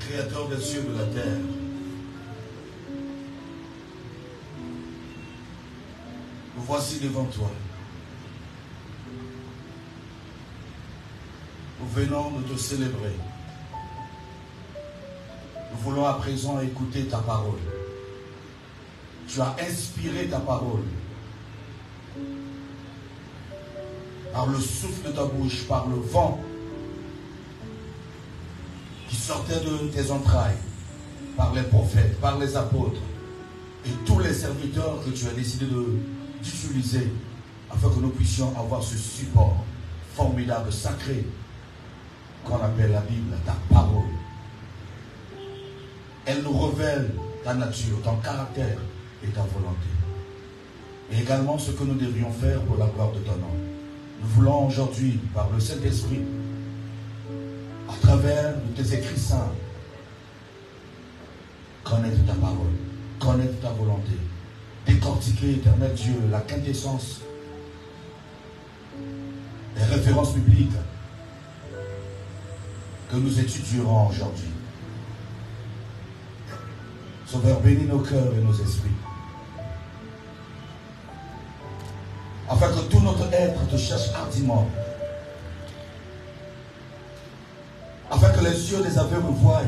Créateur des cieux de la terre, nous voici devant toi. Nous venons de te célébrer. Nous voulons à présent écouter ta parole. Tu as inspiré ta parole par le souffle de ta bouche, par le vent qui sortait de tes entrailles, par les prophètes, par les apôtres et tous les serviteurs que tu as décidé d'utiliser afin que nous puissions avoir ce support formidable, sacré qu'on appelle la Bible, ta parole. Elle nous révèle ta nature, ton caractère et ta volonté. Et également ce que nous devrions faire pour la gloire de ton nom. Nous voulons aujourd'hui, par le Saint-Esprit, à travers de tes écrits saints, connaître ta parole, connaître ta volonté, décortiquer, éternel Dieu, la quintessence, les références bibliques que nous étudierons aujourd'hui. Sauveur, bénis nos cœurs et nos esprits, afin que tout notre être te cherche hardiment, afin que les yeux des aveugles voient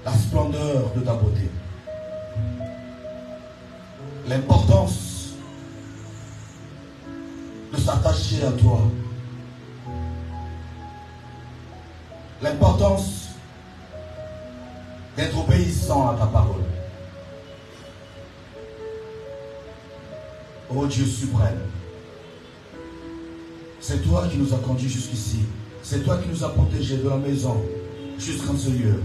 la splendeur de ta beauté, l'importance de s'attacher à toi, l'importance d'être obéissant à ta parole. Ô Dieu suprême, c'est toi qui nous as conduits jusqu'ici. C'est toi qui nous as protégés de la maison jusqu'en ce lieu.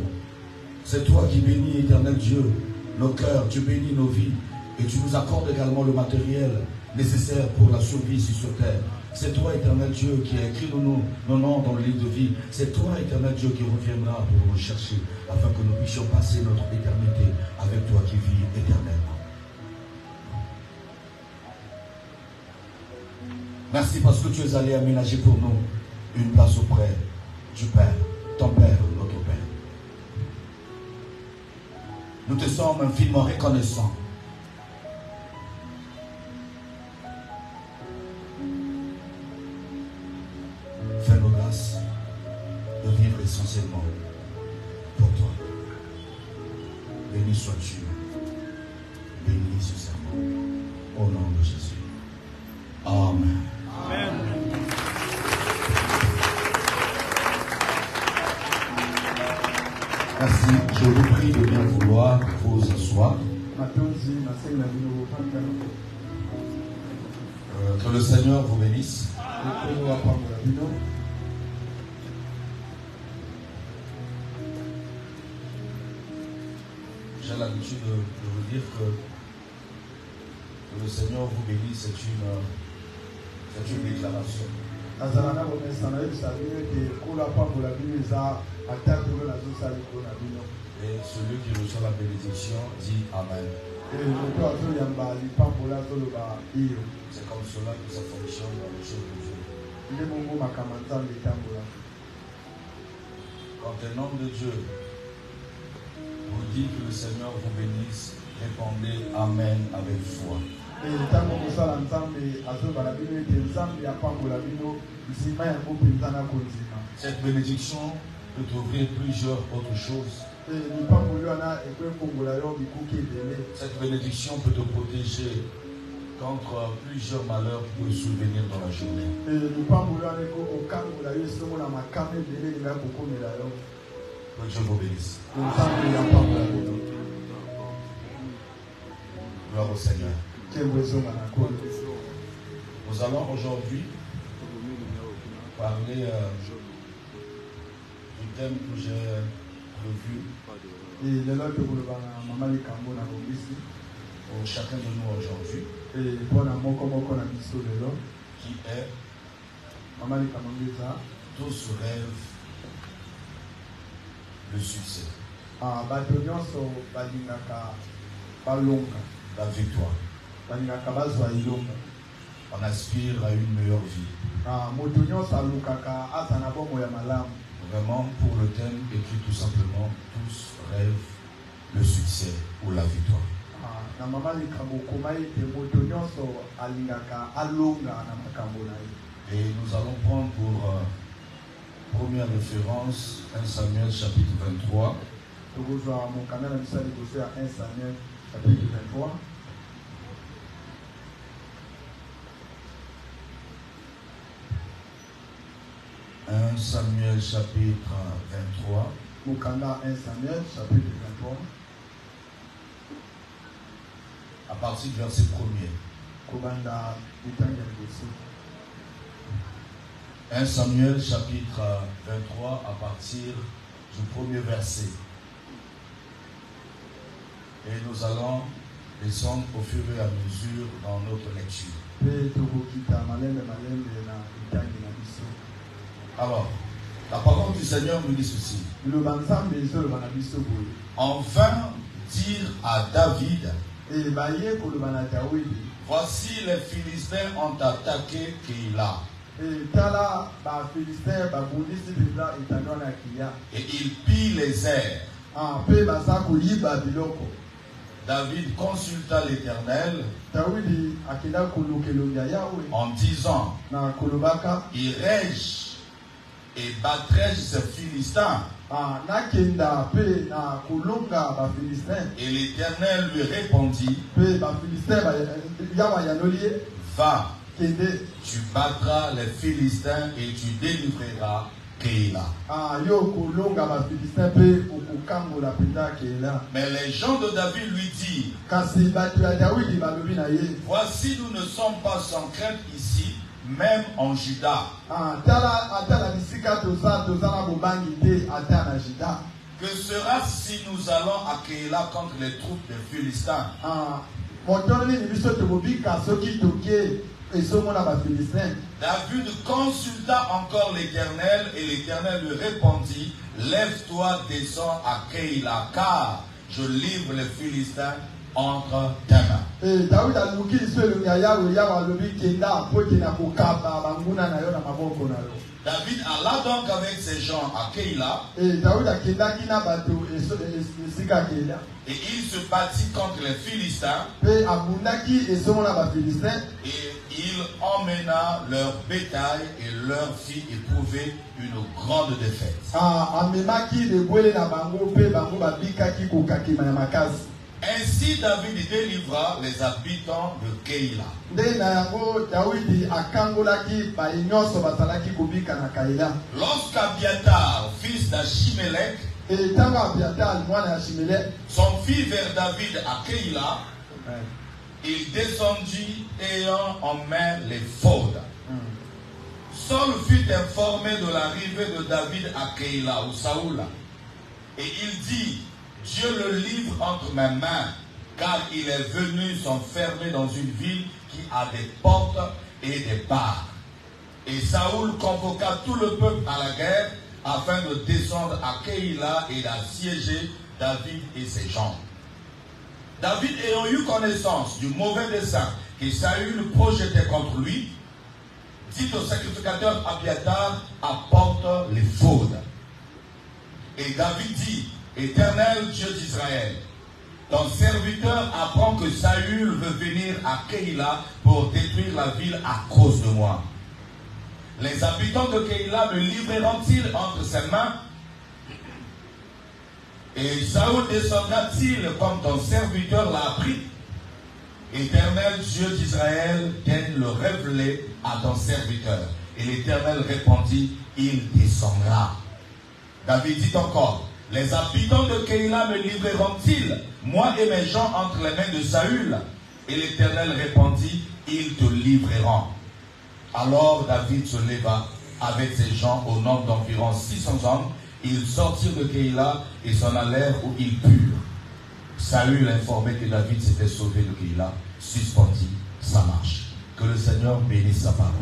C'est toi qui bénis, éternel Dieu, nos cœurs, tu bénis nos vies et tu nous accordes également le matériel nécessaire pour la survie ici sur terre. C'est toi, éternel Dieu, qui a écrit nos noms dans le livre de vie. C'est toi, éternel Dieu, qui reviendra pour nous chercher afin que nous puissions passer notre éternité avec toi qui vis éternellement. Merci parce que tu es allé aménager pour nous une place auprès du Père, ton Père, notre Père. Nous te sommes infiniment reconnaissants. Fais-nous grâce de vivre essentiellement pour toi. Béni sois-tu, béni successivement, au nom de Jésus. Amen. Amen. Merci. Je vous prie de bien vouloir vous asseoir. Que le Seigneur vous bénisse. J'ai l'habitude de vous dire que le Seigneur vous bénisse, c'est une déclaration. Et celui qui reçoit la bénédiction dit Amen. C'est comme cela que ça fonctionne dans les choses de Dieu. Quand un homme de Dieu vous dit que le Seigneur vous bénisse, répondez Amen avec foi. Cette bénédiction peut ouvrir plusieurs autres choses. Cette bénédiction peut te protéger contre plusieurs malheurs qui peuvent survenir dans la journée. Que Dieu vous bénisse. Gloire au Seigneur. Nous allons aujourd'hui parler du thème que j'ai prévu pour chacun de nous aujourd'hui, qui est tous rêvent le succès, la victoire. On aspire à une meilleure vie. Vraiment, pour le thème écrit tout simplement, tous rêvent le succès ou la victoire. Et nous allons prendre pour première référence 1 Samuel chapitre 23. 1 Samuel chapitre 23. Mukanda 1 Samuel chapitre 23. À partir du verset 1er. 1 Samuel chapitre 23 à partir du premier verset. Et nous allons descendre au fur et à mesure dans notre lecture. Alors, la parole du Seigneur nous dit ceci. On vint dire à David, voici les Philistins ont attaqué Keïla. Et ils pillent les airs. David consulta l'Éternel en disant, irai-je et battrai-je ces Philistins? Et l'Éternel lui répondit, va, tu battras les Philistins et tu délivreras Keïla. Mais les gens de David lui disent, voici, nous ne sommes pas sans crainte ici, même en Juda. Que sera si nous allons à Keïla contre les troupes des Philistins? David consulta encore l'Éternel et l'Éternel lui répondit, lève-toi, descends à Keïla, car je livre les Philistins entre tes mains. David alla donc avec ses gens à Keïla et il se battit contre les Philistins et il emmena leur bétail et leur fit éprouver une grande défaite. Ainsi David délivra les habitants de Keïla. Lorsqu'Abiatar, fils d'Achimelech, son fils vers David à Keïla, il descendit ayant en main les faudes. Saul fut informé de l'arrivée de David à Keïla, ou Saoul, et il dit, Dieu le livre entre mes mains, car il est venu s'enfermer dans une ville qui a des portes et des barres. Et Saoul convoqua tout le peuple à la guerre, afin de descendre à Keïla et d'assiéger David et ses gens. David ayant eu connaissance du mauvais dessein que Saül projetait contre lui, dit au sacrificateur Abiathar, apporte les faudes. Et David dit, Éternel Dieu d'Israël, ton serviteur apprend que Saül veut venir à Keïla pour détruire la ville à cause de moi. Les habitants de Keïla me livreront-ils entre ses mains? Et Saül descendra-t-il comme ton serviteur l'a appris? Éternel Dieu d'Israël, daigne le révéler à ton serviteur. Et l'Éternel répondit, il descendra. David dit encore, les habitants de Keïla me livreront-ils, moi et mes gens, entre les mains de Saül? Et l'Éternel répondit, ils te livreront. Alors David se leva avec ses gens au nombre d'environ 600 hommes. Ils sortirent de Keïla et s'en allèrent où ils purent. Saül, informé que David s'était sauvé de Keïla, suspendit sa marche. Que le Seigneur bénisse sa parole.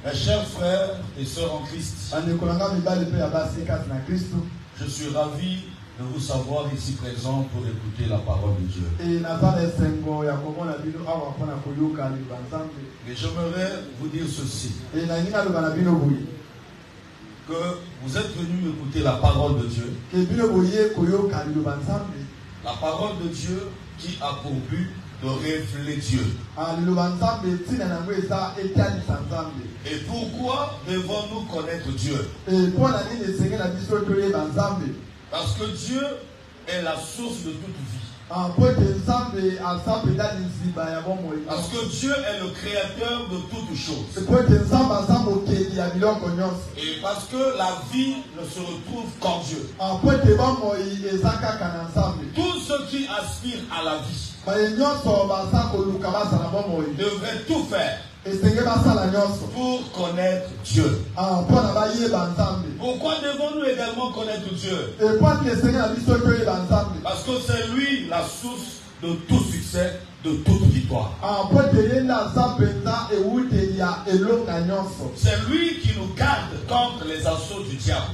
Mes chers frères et sœurs en Christ, je suis ravi de vous savoir ici présent pour écouter la parole de Dieu. Et j'aimerais vous dire ceci, que vous êtes venus écouter la parole de Dieu. La parole de Dieu qui a pour but de révéler Dieu. Et pourquoi devons-nous connaître Dieu? Parce que Dieu est la source de toute vie. Parce que Dieu est le créateur de toutes choses. Et parce que la vie ne se retrouve qu'en Dieu. Tous ceux qui aspirent à la vie devraient tout faire pour connaître Dieu. Pourquoi devons-nous également connaître Dieu? Parce que c'est lui la source de tout succès, de toute victoire. C'est lui qui nous garde contre les assauts du diable.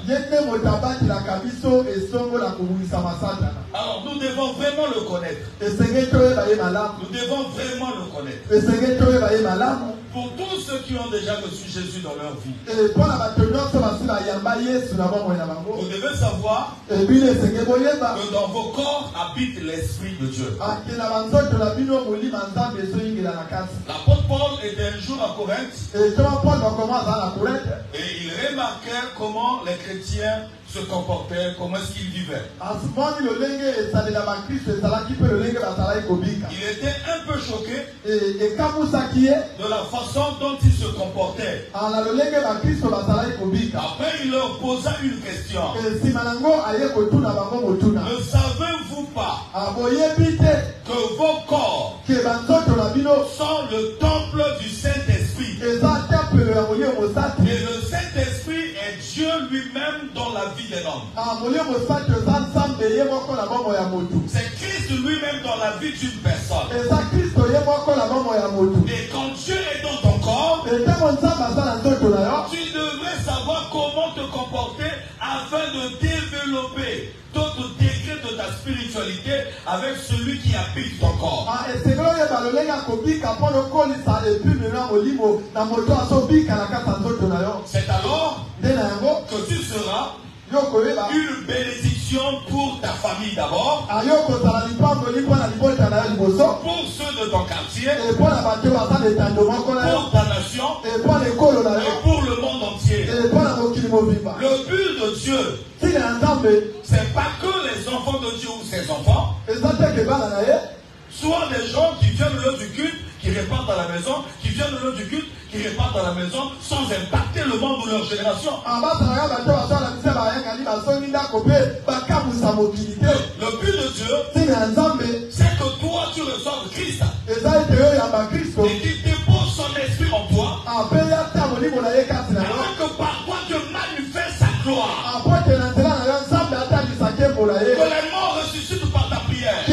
Alors nous devons vraiment le connaître. Nous devons vraiment le connaître. Pour tous ceux qui ont déjà reçu Jésus dans leur vie, vous devez savoir que dans vos corps habite l'Esprit de Dieu. L'apôtre Paul était un jour à Corinthe et il remarquait comment les chrétiens se comportaient, comment est-ce qu'ils vivaient. Il était un peu choqué de la façon dont ils se comportaient. Après, il leur posa une question. Ne savez-vous pas que vos corps sont le temple du Saint-Esprit? Et le Saint-Esprit est Dieu lui-même dans la vie des hommes. C'est Christ lui-même dans la vie d'une personne. Et quand Dieu est dans ton corps, tu devrais savoir comment te comporter afin de développer d'autres degrés de ta spiritualité avec celui qui habite ton corps. C'est alors que tu seras une bénédiction pour ta famille d'abord, pour ceux de ton quartier, pour ta nation et pour le monde entier. Le but de Dieu, c'est pas que les enfants de Dieu ou ses enfants soient des gens qui viennent le lieu du culte qui repartent à la maison, qui viennent le long du culte, qui repartent à la maison sans impacter le monde ou leur génération. Le but de Dieu, c'est que toi tu reçoives Christ et qu'il dépose son esprit en toi, afin que par toi Dieu manifeste sa gloire. Que les morts ressuscitent par ta prière. Que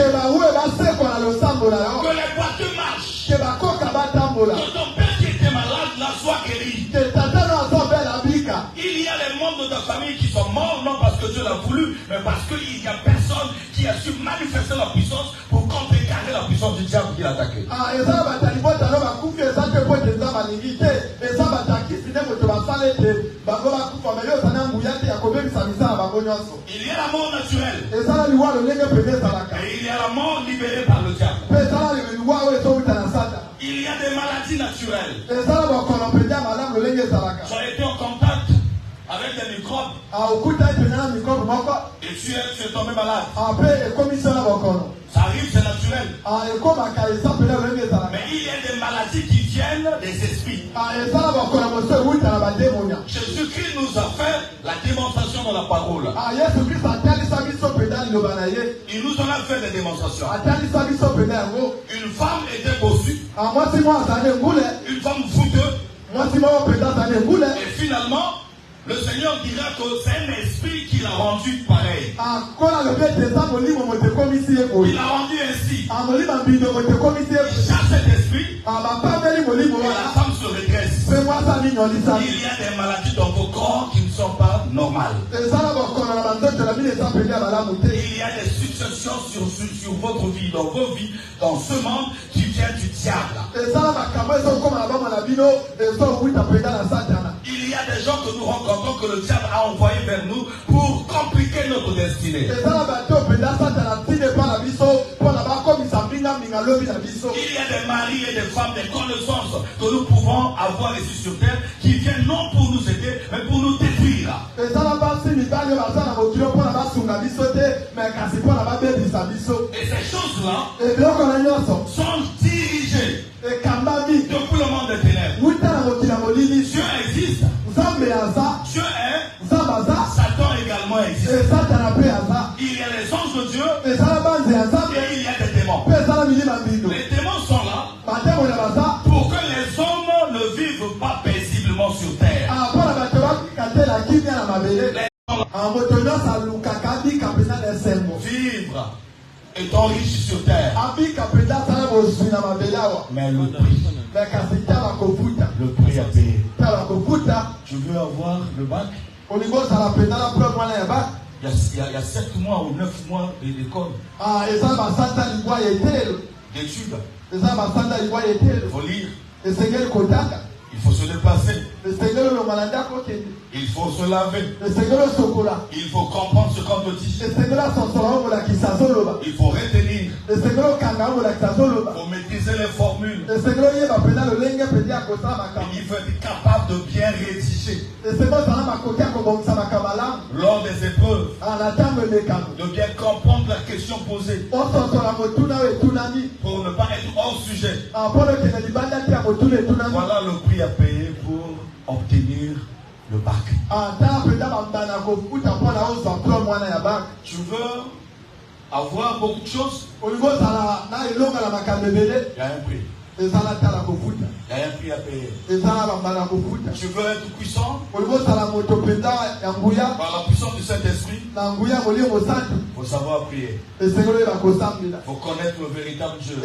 les boiteux marchent. Que ton père qui était malade la soit guéri. Il y a des membres de ta famille qui sont morts, non parce que Dieu l'a voulu, mais parce qu'il y a personne qui a su manifester la puissance pour contrecarrer la puissance du diable qui l'a attaqué. Il y a la mort naturelle et il y a la mort libérée par le diable. Il y a des maladies naturelles. J'ai été en contact avec des microbes et tu es tombé malade. Ça arrive, c'est naturel. Mais il y a des maladies qui viennent des esprits. Jésus-Christ nous a fait la démonstration dans la parole. Il nous en a fait des démonstrations. Une femme était bossue. Une femme fouteuse. Et finalement, le Seigneur dira que c'est un esprit qui l'a rendu pareil. Il l'a rendu ainsi. Il chasse cet esprit. Et la femme se redresse. Il y a des maladies dans vos corps qui ne sont pas normales. Il y a des successions sur votre vie, dans vos vies, dans ce monde qui vient du diable. Il y a des gens que nous rencontrons que le diable a envoyés vers nous pour compliquer notre destinée. Il y a des maris et des femmes, des connaissances que nous pouvons avoir ici sur terre qui viennent non pour nous aider, mais pour nous détruire. Et ces choses-là sont dirigées depuis le monde des ténèbres. Dieu existe. Dieu est. Satan également existe. Il y a les anges de Dieu et il y a des démons. Les démons sont là pour que les hommes ne vivent pas paisiblement sur terre. Vivre étant riche sur terre. Mais le prix à payer. Tu veux avoir le bac? Il y a 7 mois ou 9 mois d'école. D'études. Il faut lire. Il faut se déplacer. Il faut se laver. Il faut comprendre ce qu'on te dit. Il faut retenir. Il faut maîtriser les formules. Il faut être capable de bien rédiger. Lors des épreuves, de bien comprendre la question posée pour ne pas être hors sujet. Voilà le prix à payer pour obtenir le bac. Tu veux avoir beaucoup de choses? Il y a un prix. Il y a un prix à payer. Tu veux être puissant? Par la puissance du Saint-Esprit, il faut savoir prier. Il faut connaître le véritable Dieu.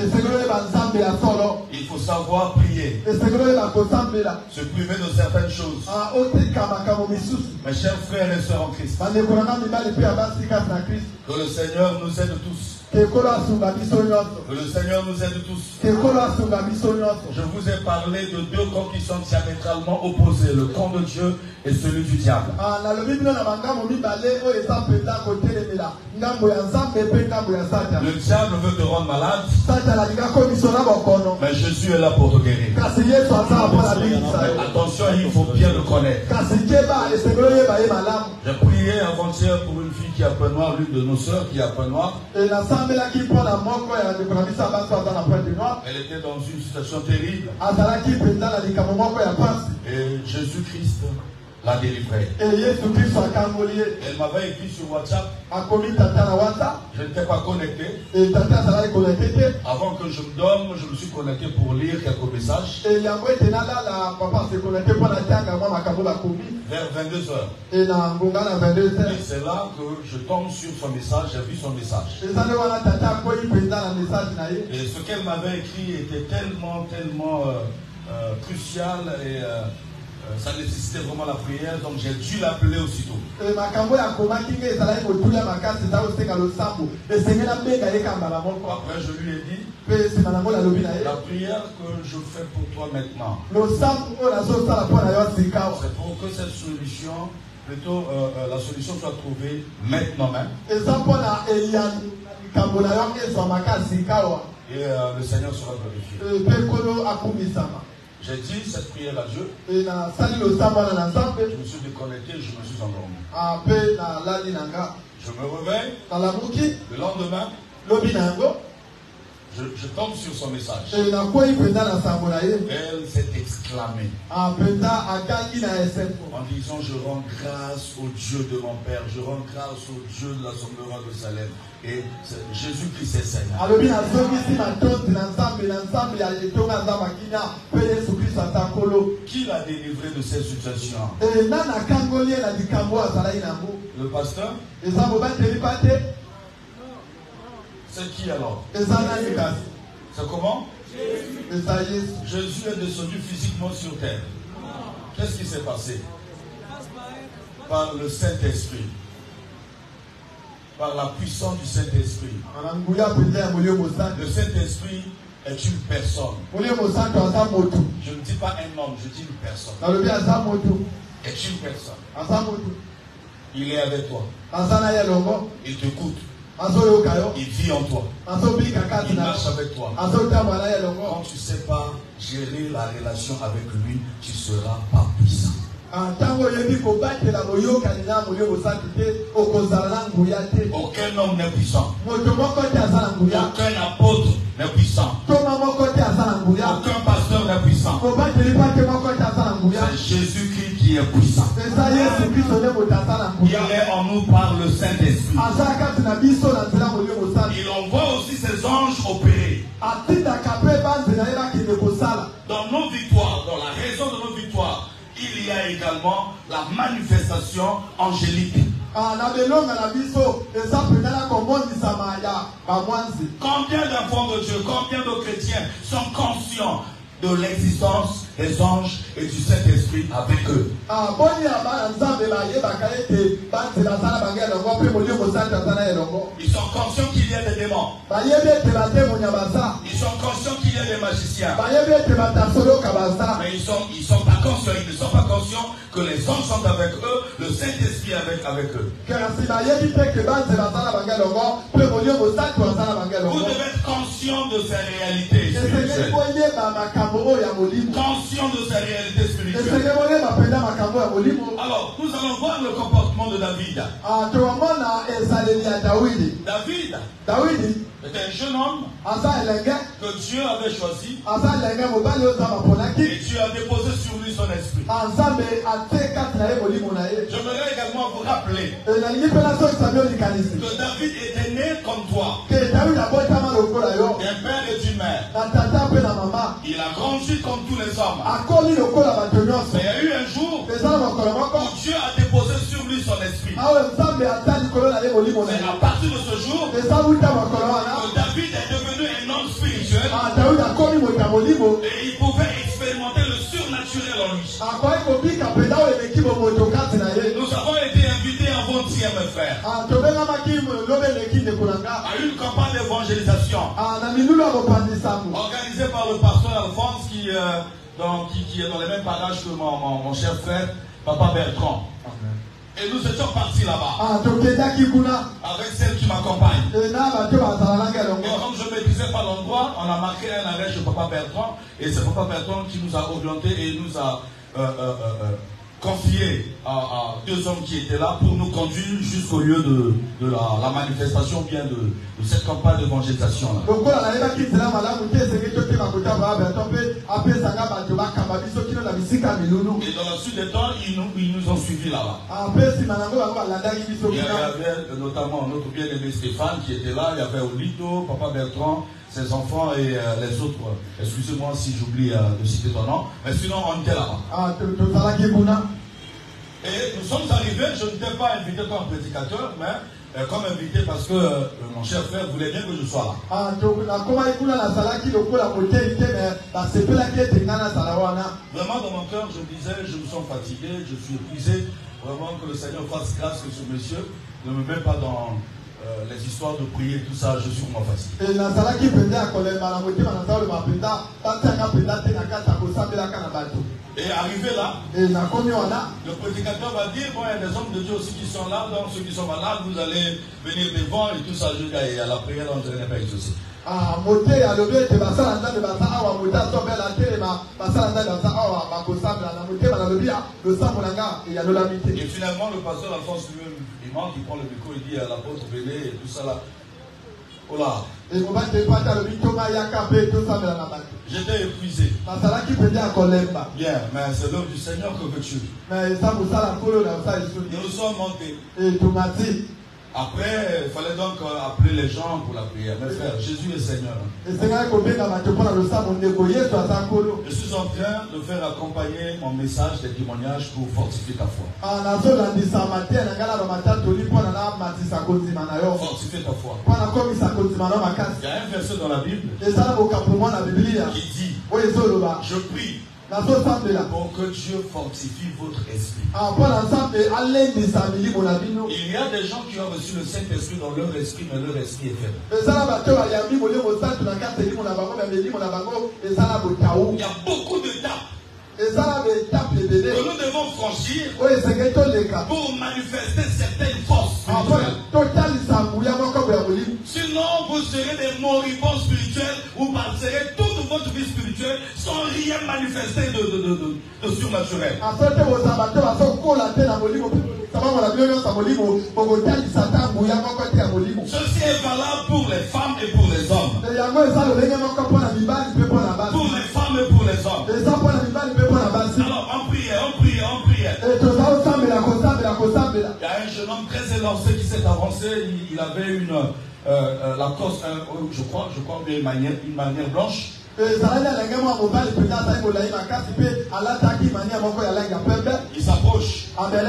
Il faut savoir prier. Se priver de certaines choses. Mes chers frères et sœurs en Christ, que le Seigneur nous aide tous. Que le Seigneur nous aide tous. Je vous ai parlé de 2 camps qui sont diamétralement opposés, le camp de Dieu et celui du diable. Le diable veut te rendre malade, mais Jésus est là pour te guérir. Attention, il faut bien le connaître. Je prie prié avant-hier pour une fille qui a peau noire, l'une de nos sœurs qui a peau noire. Elle était dans une situation terrible. Et Jésus-Christ l'a délivrée. Elle m'avait écrit sur WhatsApp. Je n'étais pas connecté. Avant que je me donne, je me suis connecté pour lire quelques messages. Vers 22h. Et c'est là que je tombe sur son message, j'ai vu son message. Et ce qu'elle m'avait écrit était tellement crucial et ça nécessitait vraiment la prière, donc j'ai dû l'appeler aussitôt. Après, je lui ai dit la prière que je fais pour toi maintenant, c'est pour que cette solution, plutôt la solution soit trouvée maintenant même. Et le Seigneur sera glorifié. J'ai dit cette prière à Dieu. Je me suis déconnecté, je me suis endormi. Je me réveille. Le lendemain, je tombe sur son message. Elle s'est exclamée en disant: je rends grâce au Dieu de mon Père, je rends grâce au Dieu de l'Assemblée de Salem. Et Jésus-Christ est Seigneur. Qui l'a délivré de cette situation? Le pasteur? C'est qui alors? C'est comment? Jésus est descendu physiquement sur terre. Qu'est-ce qui s'est passé? Par le Saint-Esprit. Par la puissance du Saint-Esprit. Le Saint-Esprit est une personne. Je ne dis pas un homme, je dis une personne. Est une personne. Il est avec toi. Il t'écoute. Il vit en toi. Il marche avec toi. Quand tu ne sais pas gérer la relation avec lui, tu ne seras pas puissant. Aucun homme n'est puissant. Aucun apôtre n'est puissant. Aucun pasteur n'est puissant. C'est Jésus-Christ qui est puissant. Il est en nous par le Saint-Esprit. Il envoie aussi ses anges opérer. Dans nos victoires, dans la raison de nos victoires, il y a également la manifestation angélique. Combien d'enfants de Dieu, combien de chrétiens sont conscients de l'existence des anges et du Saint-Esprit avec eux? Ils sont conscients qu'il y a des démons. Ils sont conscients qu'il y a des magiciens. Mais ils sont pas conscients, ils ne sont pas conscients que les anges sont avec eux, le Saint-Esprit avec eux. Vous devez être conscient de ces réalités spirituelles. Conscient de ces réalités spirituelles. Alors, nous allons voir le comportement de David. David était un jeune homme que Dieu avait choisi. Et Dieu a déposé sur lui son esprit. J'aimerais également vous rappeler que David était né comme toi, d'un père et d'une mère. Il a grandi comme tous les hommes. Mais il y a eu un jour où Dieu a déposé sur lui son esprit. C'est à partir de ce jour que David est devenu un homme spirituel. Et il pouvait expérimenter le surnaturel en lui. Nous avons été invités avant-hier, mes frères, à une campagne d'évangélisation organisée par le pasteur Alphonse qui est dans les mêmes parages que mon cher frère, Papa Bertrand. Et nous étions partis là-bas avec celle qui m'accompagne. Et comme je ne maîtrisais pas l'endroit, on a marqué un arrêt chez Papa Bertrand. Et c'est Papa Bertrand qui nous a orientés et nous a confié à deux hommes qui étaient là pour nous conduire jusqu'au lieu de la manifestation, bien de cette campagne d'évangélisation là. Et dans la suite des temps, ils nous ont suivis là-bas. Il y avait notamment notre bien-aimé Stéphane qui était là, il y avait Olito, Papa Bertrand, ses enfants et les autres. Excusez-moi si j'oublie de citer ton nom, mais sinon on était là-bas. Et nous sommes arrivés, je n'étais pas invité comme prédicateur, mais comme invité parce que mon cher frère voulait bien que je sois là. Vraiment dans mon cœur, je disais, je me sens fatigué, je suis épuisé. Vraiment que le Seigneur fasse grâce que ce monsieur ne me met pas dans les histoires de prier, tout ça, je suis vraiment fatigué. Et arrivé là, le prédicateur va dire, bon, il y a des hommes de Dieu aussi qui sont là, donc ceux qui sont malades, vous allez venir devant et tout ça, je dis, à la prière, on ne n'est pas exaucé. Et finalement, le pasteur Alphonse lui-même, il manque, il prend le micro, il dit à l'apôtre, venez et tout ça là. Oh là. J'étais épuisé. Bien, mais c'est l'œuvre du Seigneur que veux-tu. Nous nous sommes montés. Après, il fallait donc appeler les gens pour la prière. Mes frères, Jésus est Seigneur. Je suis en train de faire accompagner mon message des témoignages pour fortifier ta foi. Fortifier ta foi. Il y a un verset dans la Bible qui dit, je prie pour que Dieu fortifie votre esprit. Il y a des gens qui ont reçu le Saint-Esprit dans leur esprit, mais leur esprit est faible. Il y a beaucoup d'étapes que nous devons franchir pour manifester certaines forces spirituelles. Sinon, vous serez des moribonds spirituels, vous passerez toute votre vie spirituelle sans rien manifester de surnaturel. Ceci est valable pour les femmes et pour les hommes. Pour les femmes et pour les hommes. Alors, on priait. Il y a un jeune homme très élancé qui s'est avancé. Il avait la cause, je crois bien une manière blanche. Il s'approche. En fait,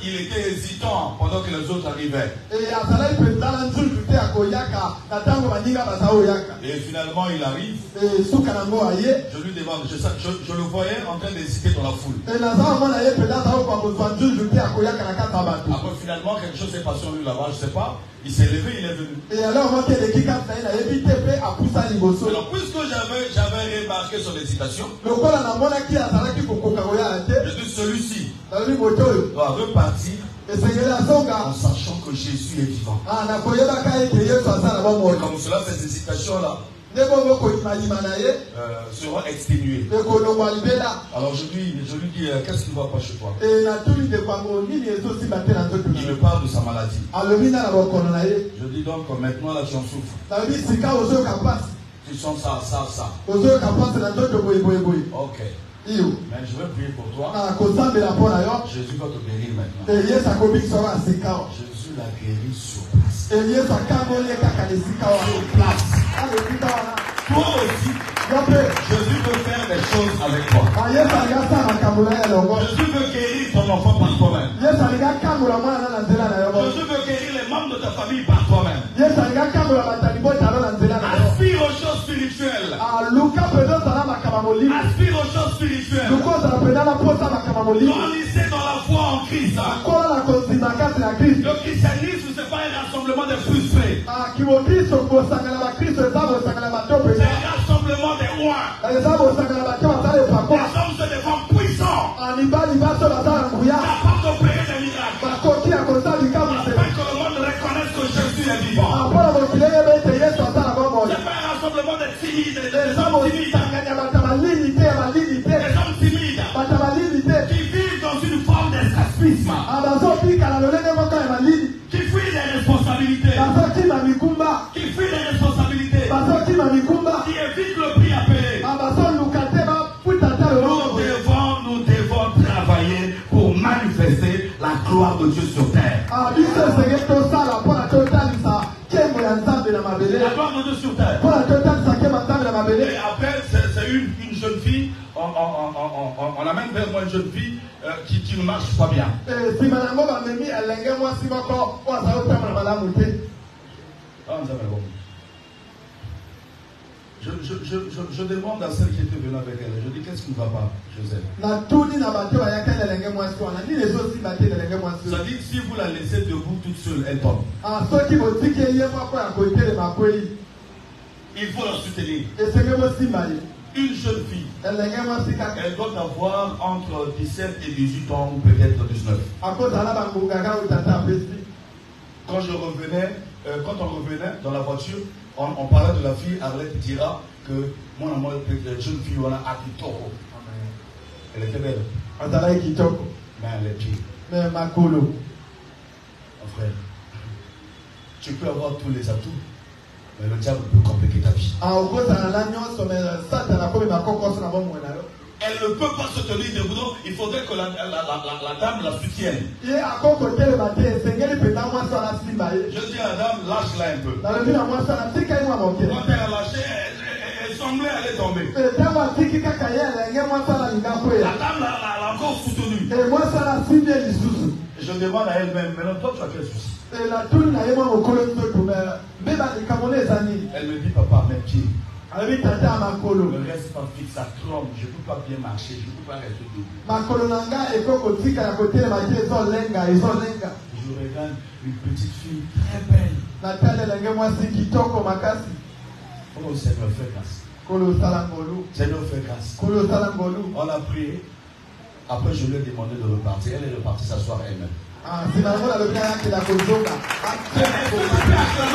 il était hésitant pendant que les autres arrivaient. Et finalement, il arrive. Je lui demande, je le voyais en train d'hésiter dans la foule. Après, finalement, quelque chose s'est passé en lui là-bas, je ne sais pas. Il s'est levé, il est venu. Alors, puisque j'avais remarqué son hésitation, je dis celui-ci doit repartir en sachant que Jésus est vivant. Et comme cela, ces hésitations-là seront exténuées. Alors je lui dis, qu'est-ce qui ne va pas chez toi? Il me parle de sa maladie. Je dis donc, maintenant là tu en souffres. Tu sens ça. Ok. Mais je vais prier pour toi. Jésus va te guérir maintenant. Jésus l'a guéri sur place. Toi aussi, Jésus veut faire des choses avec toi. Jésus veut guérir ton enfant par toi-même. Jésus veut guérir les membres de ta famille par toi-même. Aspire aux choses spirituelles. Aspire aux choses spirituelles. Grandissez dans la foi en Christ. Le christianisme, ce n'est pas un rassemblement de frustrés. C'est un rassemblement des rois. Les hommes, c'est des femmes puissants. Capables d'opérer des miracles. Afin que le monde reconnaisse que Jésus est vivant. C'est pas un rassemblement de timides. Des hommes timides. Qui vivent dans une forme qui évite le prix à payer. Nous devons travailler pour manifester la gloire de Dieu sur terre. La gloire de Dieu sur terre. Et après, c'est une jeune fille, on amène vers moi une jeune fille qui ne marche pas bien. Je demande à celle qui était venue avec elle, je dis qu'est-ce qui ne va pas, Joseph? Ça dit si vous la laissez debout toute seule, elle tombe. Il faut la soutenir. Une jeune fille, elle doit avoir entre 17 et 18 ans ou peut-être 19. Quand on revenait dans la voiture, on parlait de la fille, Arlette dira que mon amour, la jeune fille, on a Akitoko. Elle était belle. Mais elle est pire. Mon frère, tu peux avoir tous les atouts, mais le diable peut compliquer ta vie. Elle ne peut pas se tenir debout, il faudrait que la dame la soutienne. Je dis à la dame, lâche-la un peu. Quand elle a lâché, elle semblait aller tomber. La dame l'a encore soutenue. Je demande à elle-même, maintenant toi tu as quel souci? Elle me dit, papa, mes pieds. Le reste pas fixe, ça trompe, je ne peux pas bien marcher, je ne peux pas rester debout. Je regarde une petite fille très belle. Oh Seigneur, fais grâce. Seigneur, fais grâce. On a prié. Après, je lui ai demandé de repartir. Elle est repartie s'asseoir elle-même. Je peux acclamer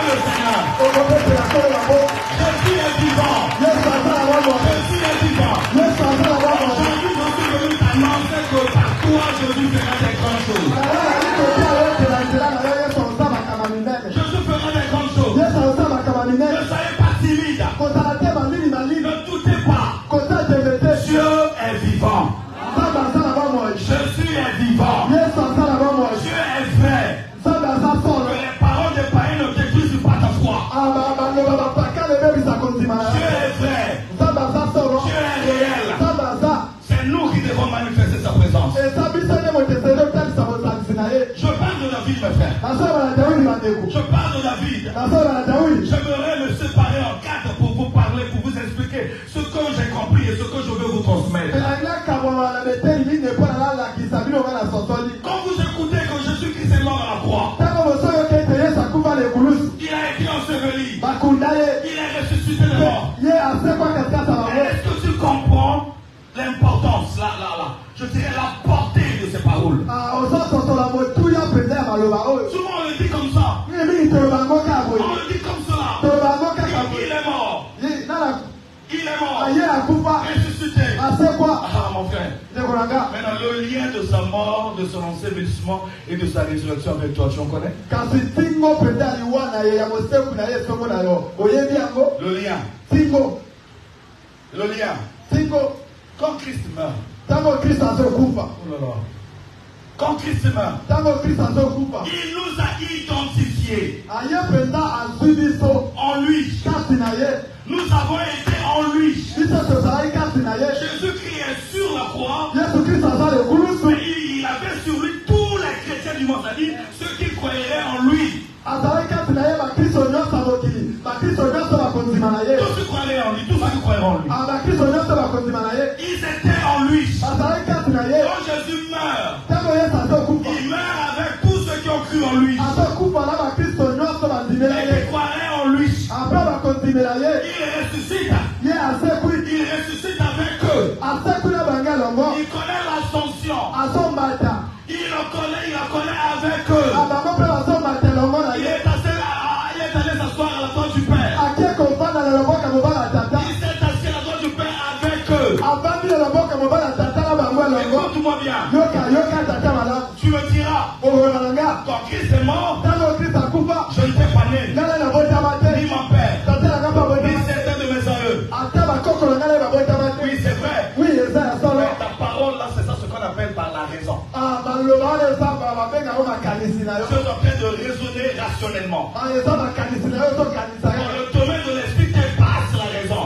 le Seigneur. Jésus est vivant. Jésus est vivant. Aujourd'hui, je suis venu t'annoncer que par toi, Jésus fera des grandes choses. Jésus fera des grandes choses. Ne soyez pas timide. Ne doutez pas. Dieu est vivant. Jésus est vivant. Dieu est vrai. Que les paroles des païens ne détruisent pas ta foi. Dieu est vrai. Dieu est réel. C'est nous qui devons manifester sa présence. Je parle de David, mes frères. Je parle de David. J'aimerais me séparer en quatre pour vous parler, pour vous expliquer ce que j'ai compris et ce que je veux vous transmettre. Quand vous écoutez que Jésus-Christ est mort à la croix, il a été enseveli, il est ressuscité de mort. Est-ce que tu comprends l'importance, je dirais la portée de ces paroles? Souvent on le dit comme ça. On le dit comme cela. Il est mort. Il est mort. Ressuscité. Ah mon frère. Maintenant le lien de sa mort, de son ensevelissement et de sa résurrection avec toi, tu en connais? Le lien. Quand Christ meurt. Oh là là. Quand Christ meurt, il nous a identifiés en lui. Nous avons été en lui. Jésus-Christ est sur la croix. Mais il avait sur lui tous les chrétiens du monde, c'est-à-dire ceux qui croyaient en lui. Tous ceux qui croyaient en lui, tous ceux qui croyaient en lui. Ils étaient en lui. Quand Jésus meurt, il meurt avec tous ceux qui ont cru en lui. Et qui croyaient en lui. Il ressuscite. Il ressuscite avec eux. Il connaît l'ascension. Il la connaît avec eux. Il est allé s'asseoir à la droite du Père. Il s'est assis à la droite du Père avec eux. Écoute-moi bien. Tu me diras, quand Christ est mort, je ne t'ai pas né, ni mon père, ni certains de mes aïeux. Oui, c'est vrai. Mais ta parole là, c'est ça ce qu'on appelle par la raison. Je suis en train de raisonner rationnellement. Dans le domaine de l'esprit dépasse la raison.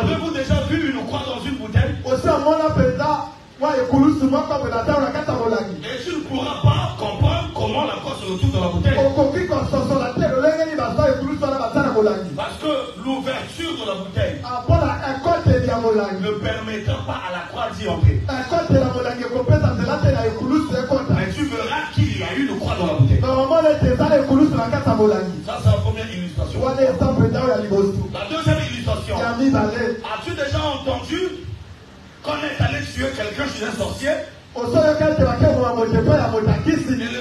Avez-vous déjà vu une croix dans une bouteille? Et tu ne pourras pas comprendre comment la croix se retrouve dans la bouteille. Parce que l'ouverture de la bouteille ne permettra pas à la croix d'y entrer. Mais tu verras qu'il y a eu une croix dans la bouteille. Ça, c'est la première illustration. La deuxième illustration. As-tu déjà entendu qu'on est allé tuer quelqu'un chez un sorcier? Et le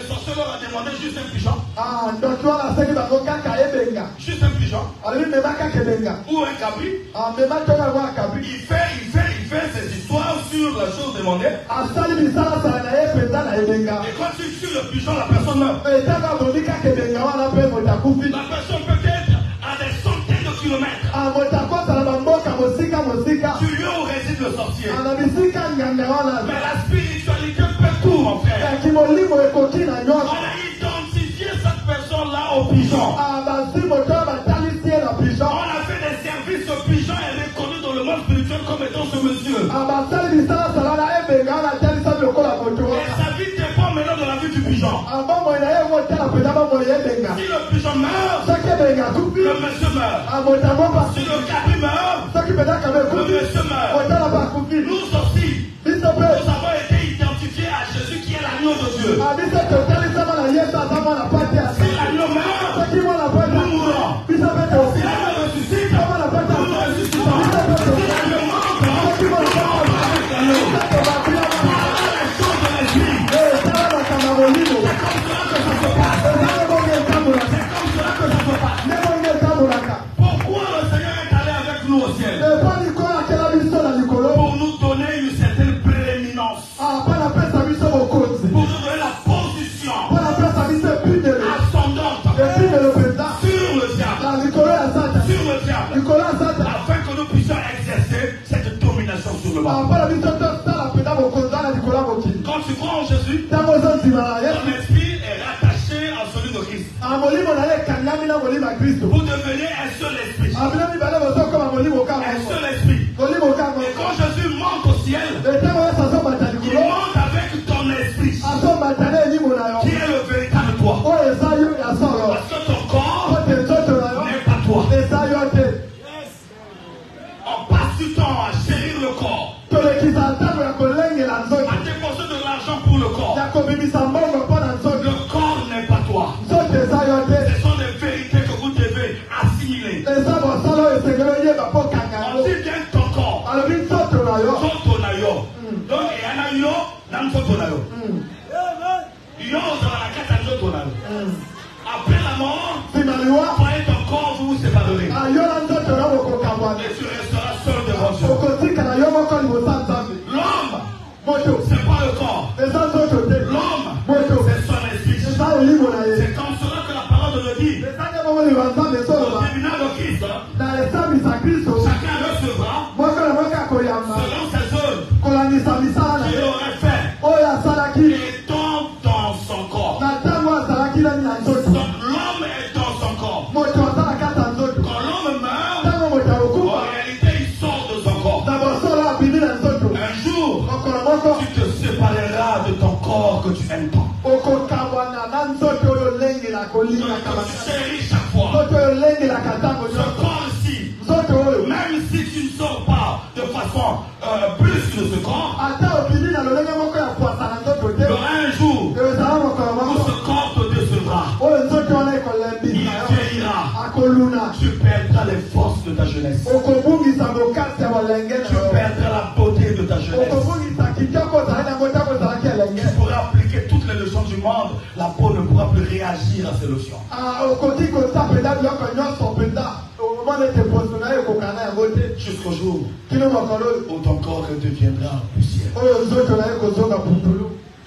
sorcier leur a demandé juste un pigeon. Juste un pigeon. Ou un cabri. Il fait ses histoires sur la chose demandée. Et quand tu tues le pigeon, la personne meurt. La personne peut être à des centaines de kilomètres. Tu lieu où réside le sorcier. Mais la spiritualité peut tout, mon frère. On a identifié cette personne-là au pigeon. On a fait des services au pigeon et reconnu dans le monde spirituel comme étant ce monsieur. Et sa vie dépend maintenant de la vie du pigeon. Si le pigeon meurt, le monsieur meurt. Si le cabri meurt, le monsieur meurt. Nous aussi, nous avons été identifiés à Jésus qui est l'agneau de Dieu. Si l'agneau meurt, nous mourrons. Si l'agneau ressuscite, nous ressuscitons. Si l'agneau monte, nous montons avec l'agneau. Les choses de l'esprit. C'est comme cela que ça se passe. C'est comme cela que ça se passe. Pourquoi le Seigneur est allé avec nous au ciel? Pour nous donner une certaine prééminence. Pour nous donner la position ascendante sur le diable. Afin que nous puissions exercer cette domination sur le monde. Quand tu crois en Jésus, ton esprit est rattaché à celui de Christ. Vous devenez un seul esprit. Un seul esprit. Et quand Jésus monte au ciel, il monte avec ton esprit, qui est le véritable toi. Parce que ton corps n'est pas toi. On passe du temps à chérir le corps, à dépenser de l'argent pour le corps. Le corps n'est pas toi. Ce sont des vérités que vous devez assimiler. On dit bien ton corps. Donc il y en a yo, après la mort, toi et ton corps vous vous séparerez. Et tu resteras seul devant Dieu. L'homme, c'est pas le corps. L'homme, c'est son esprit. C'est comme cela que la parole le dit. Au tribunal de Christ, chacun recevra selon ses œuvres qu'il aurait fait. Il tombe dans son corps. L'homme est dans son corps. Quand l'homme meurt, en réalité il sort de son corps. Un jour, tu te sépareras de ton corps que tu aimes tant. Tu chéris chaque fois. Ce corps-ci, même si tu ne sors pas de façon plus que ce corps, un jour, où ce corps te décevra, il vieillira, tu perdras les forces de ta jeunesse, tu perdras la beauté de ta jeunesse, tu pourras appliquer toutes les leçons du monde, la peau ne pourra plus réagir à ces leçons. Jusqu'au jour où ton corps deviendra poussière.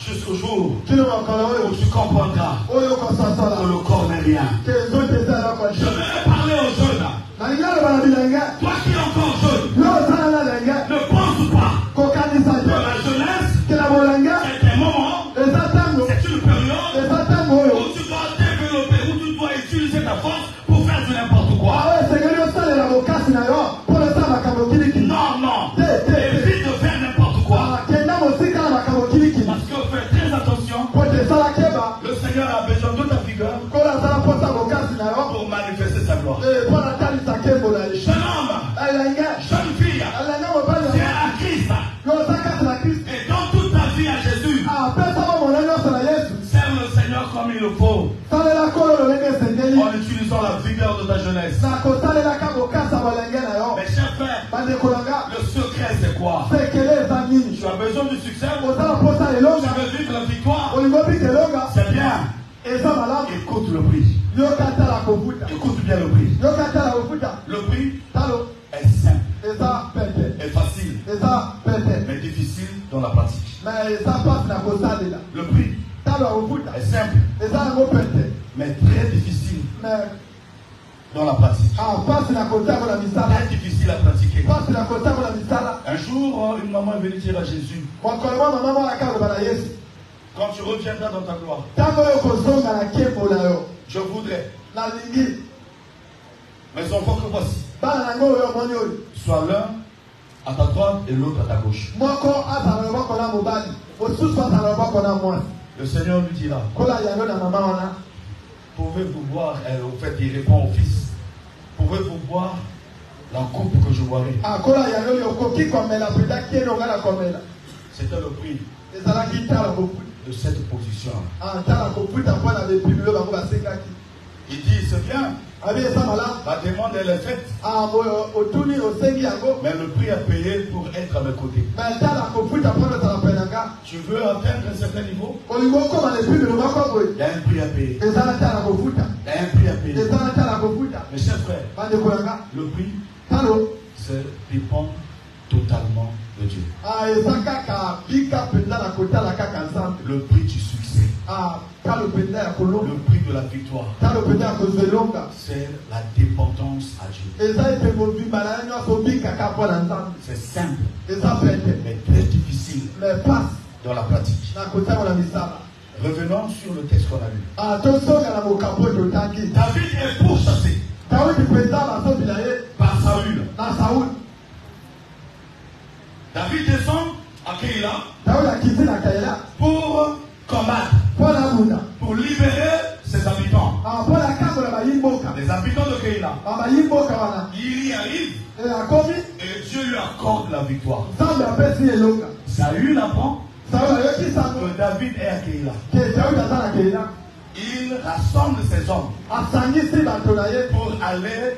Jusqu'au jour kino makala où oyo tu comprendras oyo kosasala que le corps n'est rien. ke nzoto ezala kwa Je vais parler aux jeunes. nalingi aloba na bilenge Toi qui es encore jeune, yo ozala na lenge ne pense pas kokanisa que te la jeunesse ke na bolenge est un moment, eza ntango c'est une période eza ntango oyo où tu dois développer, où tu dois utiliser ta force pour faire du n'importe quoi. awo esengeli osalela bokasi na yo mpo na osala makambo kilikili Non, non. te Évite de faire n'importe quoi. kenda mosika na makambo kilikili Parce que fais très attention. po te esala keba Le Seigneur a besoin de ta vigueur kola asala mposa bokasi na yo pour manifester sa gloire. mpo na talisa nkembo na ye Jeune homme, elenge jeune fille, elenge mobali c'est à Christ. yo oza kasi na kristo Et donne toute ta vie à Jésus. apesama mona nyonso na yesu Serve le Seigneur comme il le faut. salela kolo lolenge esengeli En utilisant la vigueur de ta jeunesse. na kosalelaka bokasa bolenge na yo Mes chers frères, bandeko nanga le secret c'est quoi? sekele eza nini Tu as besoin du succès? ozala mposa Tu elonga veux vivre la victoire? olingo bika elonga C'est bien. eza malamu Écoute le prix. yoka tala kofuta Écoute bien le prix. yoka tala kofuta Le prix talo est simple eza pete et facile, eza pete mais difficile dans la pratique. me eza pasi na kosalela Le prix talo ya kofuta est simple, eza yango pete mais très difficile me dans la pratique. pasi na kotakola misala Très difficile à pratiquer. pasi na kotakola misala Un jour, une maman est venue dire à Jésus, mokolo mwa mama mwanaka aloba na yesu quand tu reviendras dans ta gloire, ntango oyo kozonga na nkembo na yo je voudrais, nalingi mes enfants que voici, bana nango oyo omoni oyo soit l'un à ta droite et l'autre à ta gauche. moko azala loboko na mobali mosusu azala loboko na mwasi Le Seigneur lui dira, kola yango na mama wana pouvez-vous boire, au fait il répond au fils, pouvez-vous boire la coupe que je boirai? kola yango yokoki komela mpenza kienonga na komela C'était le prix ezalaki tala kofuta de cette position. tala kofuta mpo na bepimelo bango basengaki Il dit, c'est bien, abi eza malamu la demande elle est faite, otuni osengi yango mais le prix à payer pour être à mes côtés. me tala kofuta mpo na ozala mpe nanga Tu veux atteindre un certain niveau? olingo okoma na epimelo moko boye Il y a un prix à payer. ezala tala kofuta Il y a un prix à payer. ezala tala kofuta Mes chers frères, bandeko nanga le prix, talo ça dépend totalement de Dieu. eza kaka bika mpenza na kotala kaka nzambe Le prix du succès, talo mpenza ya kolonga le prix de la victoire, talo mpenza ya kozwa elonga c'est la dépendance à Dieu. eza ete mobimba na yo nyonso obikaka mpo na nzambe C'est simple, eza pete mais très difficile me pasi dans la pratique. na kotango na misala Revenons sur le texte qu'on a lu. tosonga na mokambo oyo totangi David est pourchassé dawidi mpenza basobi na ye par Saül. na sauli David descend à Keïla dawidi akiti na kaela pour combattre, mpo na bunda pour libérer ses habitants. mpo na kambola bayimboka Les habitants de Keïla. bayimboka wana Il y arrive akomi et Dieu lui accorde la victoire. nzambe apesi elonga Saül apprend sauli ayoki sango que David est à Keïla. ke dawidi aza na kaela Il rassemble ses hommes asangisi bato na ye pour aller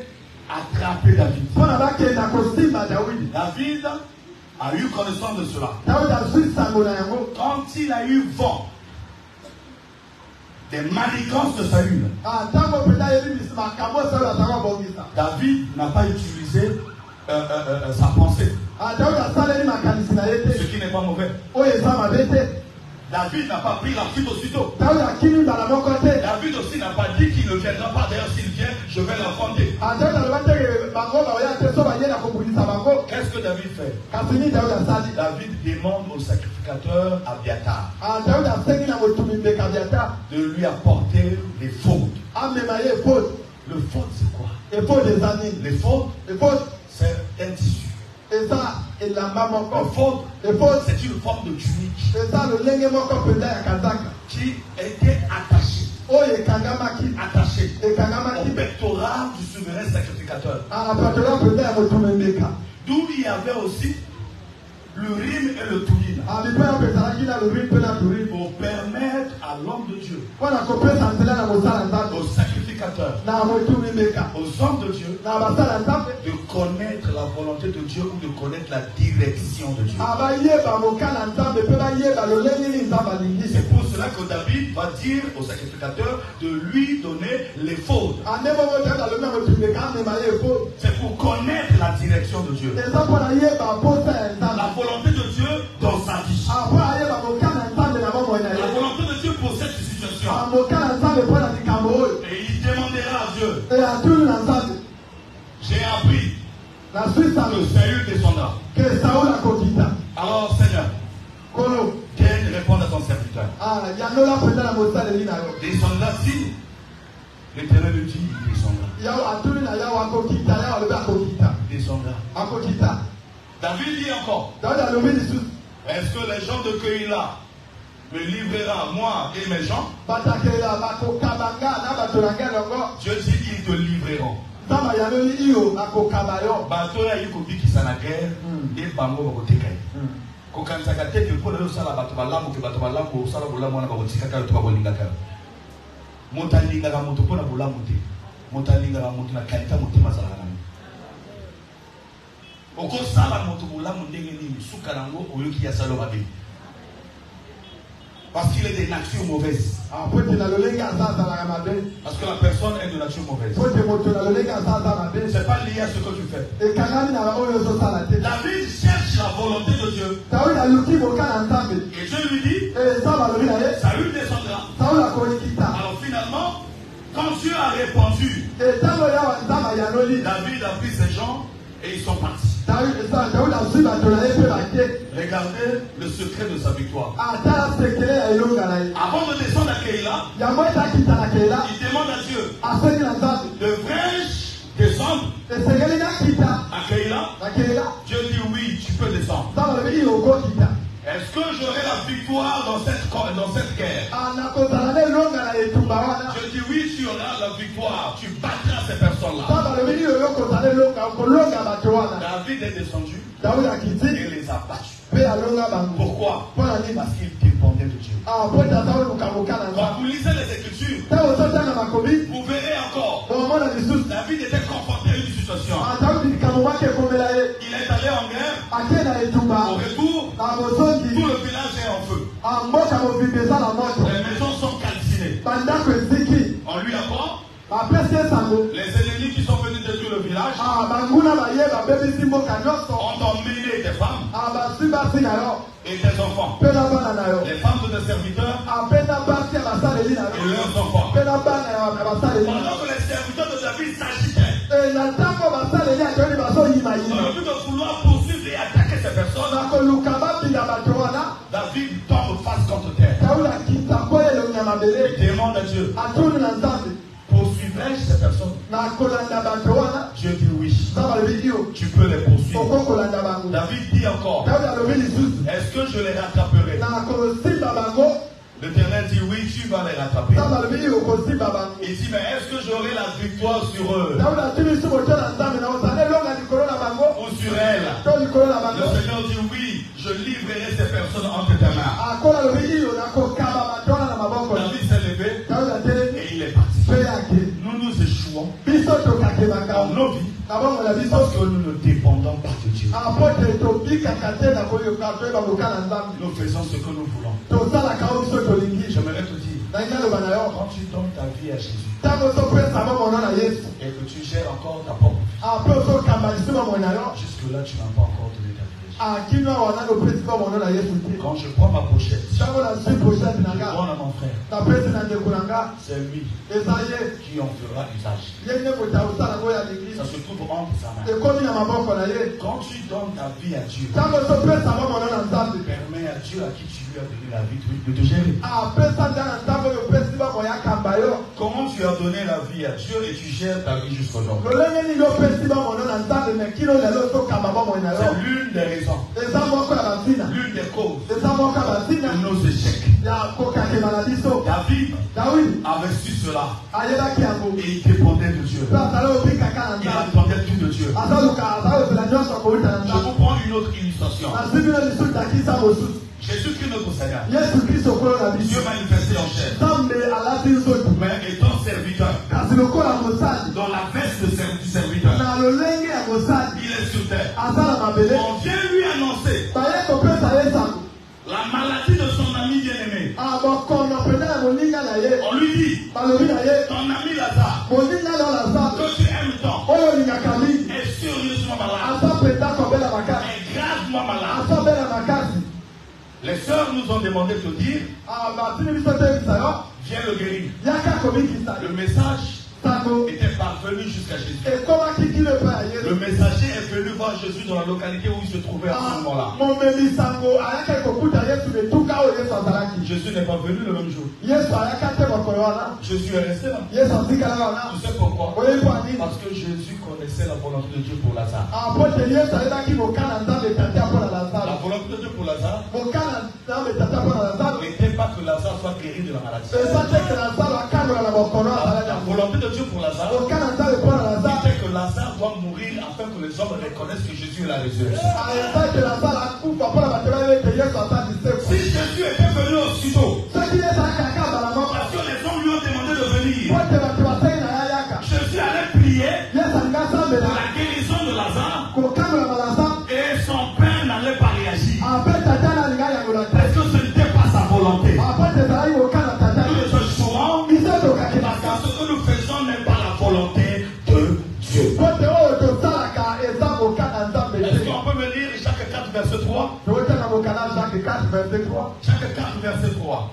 attraper David. mpo na bakenda kosimba dawidi David a eu connaissance de cela. dawidi azwi sango na yango Quand il a eu vent des manigances de Saül, ntango mpenza ayebi makambo sauli azanga kobongisa David n'a pas utilisé sa pensée, dawidi asaleli makanisi na ye ce te qui n'est pas mauvais. oyo eza mabe te David n'a pas pris la fuite aussitôt. dawidi akimi mbala moko te David aussi n'a pas dit qu'il ne viendra pas. D'ailleurs, s'il vient, je vais l'affronter. dawidi aloba teke bango baoya te so baye na kobundisa bango Qu'est-ce que David fait? kasi nini dawidi asali David demande au sacrificateur Abiatar dawidi asengi na motumi mbeka biata de lui apporter les fautes. amema ye efode Le faute, c'est quoi? efode eza nini Les fautes, efode c'est un tissu. eza elamba Le moko faute, efode c'est une forme de tunique eza lolenge moko mpenza ya kazaka qui était attachée, oyo ekangamaki attachée au ekangamaki pectoral du souverain sacrificateur. apatola mpenza ya motumi mbeka D'où il y avait aussi l'Urim et le Thummim mipo ya mpezalaki na lori mpe na turi pour permettre à l'homme de Dieu, mpo na kopesa nzela na mosala nzambe aux sacrificateurs, na motumi mbeka aux hommes de Dieu, na basala nzambe de connaître la volonté de Dieu ou de connaître la direction de Dieu. bayeba mokala nzambe mpe bayeba lolenge nini nzambe alingi C'est pour cela que David va dire au sacrificateur de lui donner les fautes. ande moko te alobi na motumi mbeka amema ye efode C'est pour connaître la direction de Dieu. eza mpo na yeba posa ya La nzambe volonté de Dieu dans sa vie. mpo ayeba mokala nzambe na bomoi na Dieu, Et à tout le monde, j'ai appris la Suisse a que Saül descendra. que Saoul a Kokita. Alors Seigneur, Kolo. viens répondre à ton serviteur. Ah, Yanola peut-être la mossa de l'Inayo. Descendra-t-il? L'Éternel le dit, il descendra. Yao a tout le monde, Yao a Kokita, Yao a le bas Kokita. Il descendra. A Kokita. David dit encore, David a nommé les sous. est-ce que les gens de Keïla me livrera moi et mes gens? Batakela, Bakokabanga, Nabatolanga, Longo. Dieu dit qu'ils te livreront. Sama Yanoli Iyo, Bakokabayo. Bato ya yuko biki sana guerre et bango bakoteka. Kokansaka teke pour le sala bato balamu ke bato balamu sala bolamu na bakotika ka to bakolinga ka. Motalinga ka moto pona bolamu te. Motalinga ka moto na kalita motima sala na. Oko sala moto bolamu ndenge nini suka nango oyoki ya salo babe. Parce qu'il est de nature mauvaise. Parce que la personne est de nature mauvaise. Ce n'est pas lié à ce que tu fais. David cherche la volonté de Dieu. Et Dieu lui dit, Saül descendra. Alors finalement, quand Dieu a répondu, David a pris ses gens et ils sont partis. Regardez le secret de sa victoire. Avant de descendre à Keïla, il demande à Dieu, devrais-je descendre à Keïla? Dieu dit oui, tu peux descendre. Est-ce que j'aurai la victoire dans cette guerre? Je dis oui, tu auras la victoire. Tu battras ces personnes-là. David est descendu et les a battus. Pourquoi? Parce qu'il dépendait de Dieu. Quand vous lisez les Écritures, vous verrez encore. David était confronté à une situation. Il est allé en guerre. Au retour, tout le village est en feu. Les maisons sont calcinées. On lui apprend. Les ennemis qui sont venus détruire le village ont emmené des femmes et des enfants. Les femmes de des serviteurs et leurs enfants. Pendant que les serviteurs de David s'agitaient dans le but de vouloir poursuivre et attaquer ces personnes, David tombe face contre terre. Il demande à Dieu, poursuivrai-je ces personnes? Dieu dit oui. Tu peux les poursuivre. David dit encore, est-ce que je les rattraperai? L'Éternel dit oui, tu vas les rattraper. Il dit, mais est-ce que j'aurai la victoire sur eux? Ou sur elle? Le Seigneur dit oui, je livrerai ces personnes entre tes mains. David s'est levé et il est parti. Nous nous échouons dans nos vies parce que nous ne dépendons pas de Dieu. Nous faisons ce que nous voulons. J'aimerais te dire, quand tu donnes ta vie à Jésus et que tu gères encore ta propre vie, jusque-là tu n'as pas encore donné ta vie. Quand je prends ma pochette, je donne à mon frère, c'est lui qui en fera usage. Ça se trouve entre sa main. Quand tu donnes ta vie à Dieu, permets à Dieu à qui tu lui as donné la vie de te gérer. Comment tu as donné la vie à Dieu et tu gères ta vie jusqu'aujourd'hui? C'est l'une des raisons, l'une des causes de nos échecs. David avait su cela et il dépendait de Dieu. Il attendait tout de Dieu. Je vous prends une autre illustration. Jésus-Christ notre Seigneur, Dieu manifesté en chair, mais étant serviteur, dans la veste du serviteur, il est sur terre. On vient lui annoncer la maladie de son ami bien-aimé. On lui dit, ton ami Lazare, que tu aimes tant, est sérieusement malade, est gravement malade. Les sœurs nous ont demandé de dire, viens le guérir. Le message était venu jusqu'à Jésus. ekomaki kino epai ya Yesu. Le messager est venu voir Jésus dans la localité où il se trouvait à ce moment-là. momemi sango ayaki kokuta Yesu metuka oyo Yesu azalaki. Jésus n'est pas venu le même jour. Yesu ayaki te mokolo wana. Jésus est resté là. Yesu atikala wana. Tu sais pourquoi? oyebi po nini? Parce que Jésus connaissait la volonté de Dieu pour Lazare. apo te Yesu ayebaki mokana nzambe tata mpo na La Lazaro. volonté de Dieu pour Lazare mokana nzambe tata mpo na Lazaro. n'était pas que Lazare soit guéri de la maladie. eza te ke Lazaro akangola na mokolo azalaki. La volonté de Dieu pour Lazare mokana nzambe mpo na Lazaro. était que Lazare doit mourir afin que les hommes reconnaissent que Jésus est la résurrection. eza ke Lazaro akufa mpo na bato bayebe ke Yesu asalisi Si Jésus était venu aussitôt, soki Yesu ayaki akabala moko parce que les hommes lui ont demandé de venir, po te bato basengi na ya yaka. Jésus allait prier Yesu alingi pour asambela la guérison de Lazare kokangola na Lazaro. et son père n'allait pas réagir. ape tata na alingi ayangola te. Parce que ce n'était pas sa volonté. apo te ezalaki kokana tata Nous ye. les échouons biso tokaki parce que ce que nous faisons n'est pas la volonté de Dieu. po te oyo tosalaka eza mokana nzambe Est-ce te. qu'on peut me lire Jacques 4, verset 3? tokotanga mokana Jacques 4 verset 3. Jacques 4, verset 3.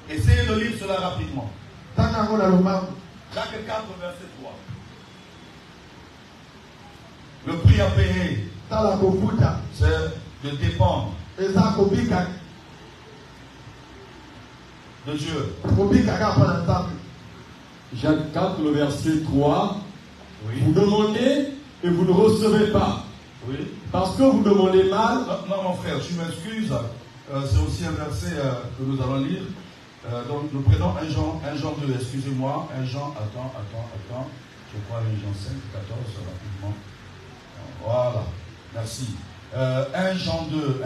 Essayez de lire cela rapidement. tanga yango na lomango. Jacques 4, verset 3. Le prix à payer, tala kofuta c'est de dépendre eza kobika de Dieu. kobika kaka mpo na nzambe. Jacques 4, le verset 3. Oui. Vous demandez et vous ne recevez pas. Oui. Parce que vous demandez mal. Non, mon frère, tu m'excuses. C'est aussi un verset que nous allons lire. Donc, nous prenons 1 Jean 2, excusez-moi. 1 Jean, attends. Je crois 1 Jean 5, 14, rapidement. Voilà, merci. 1 Jean 2,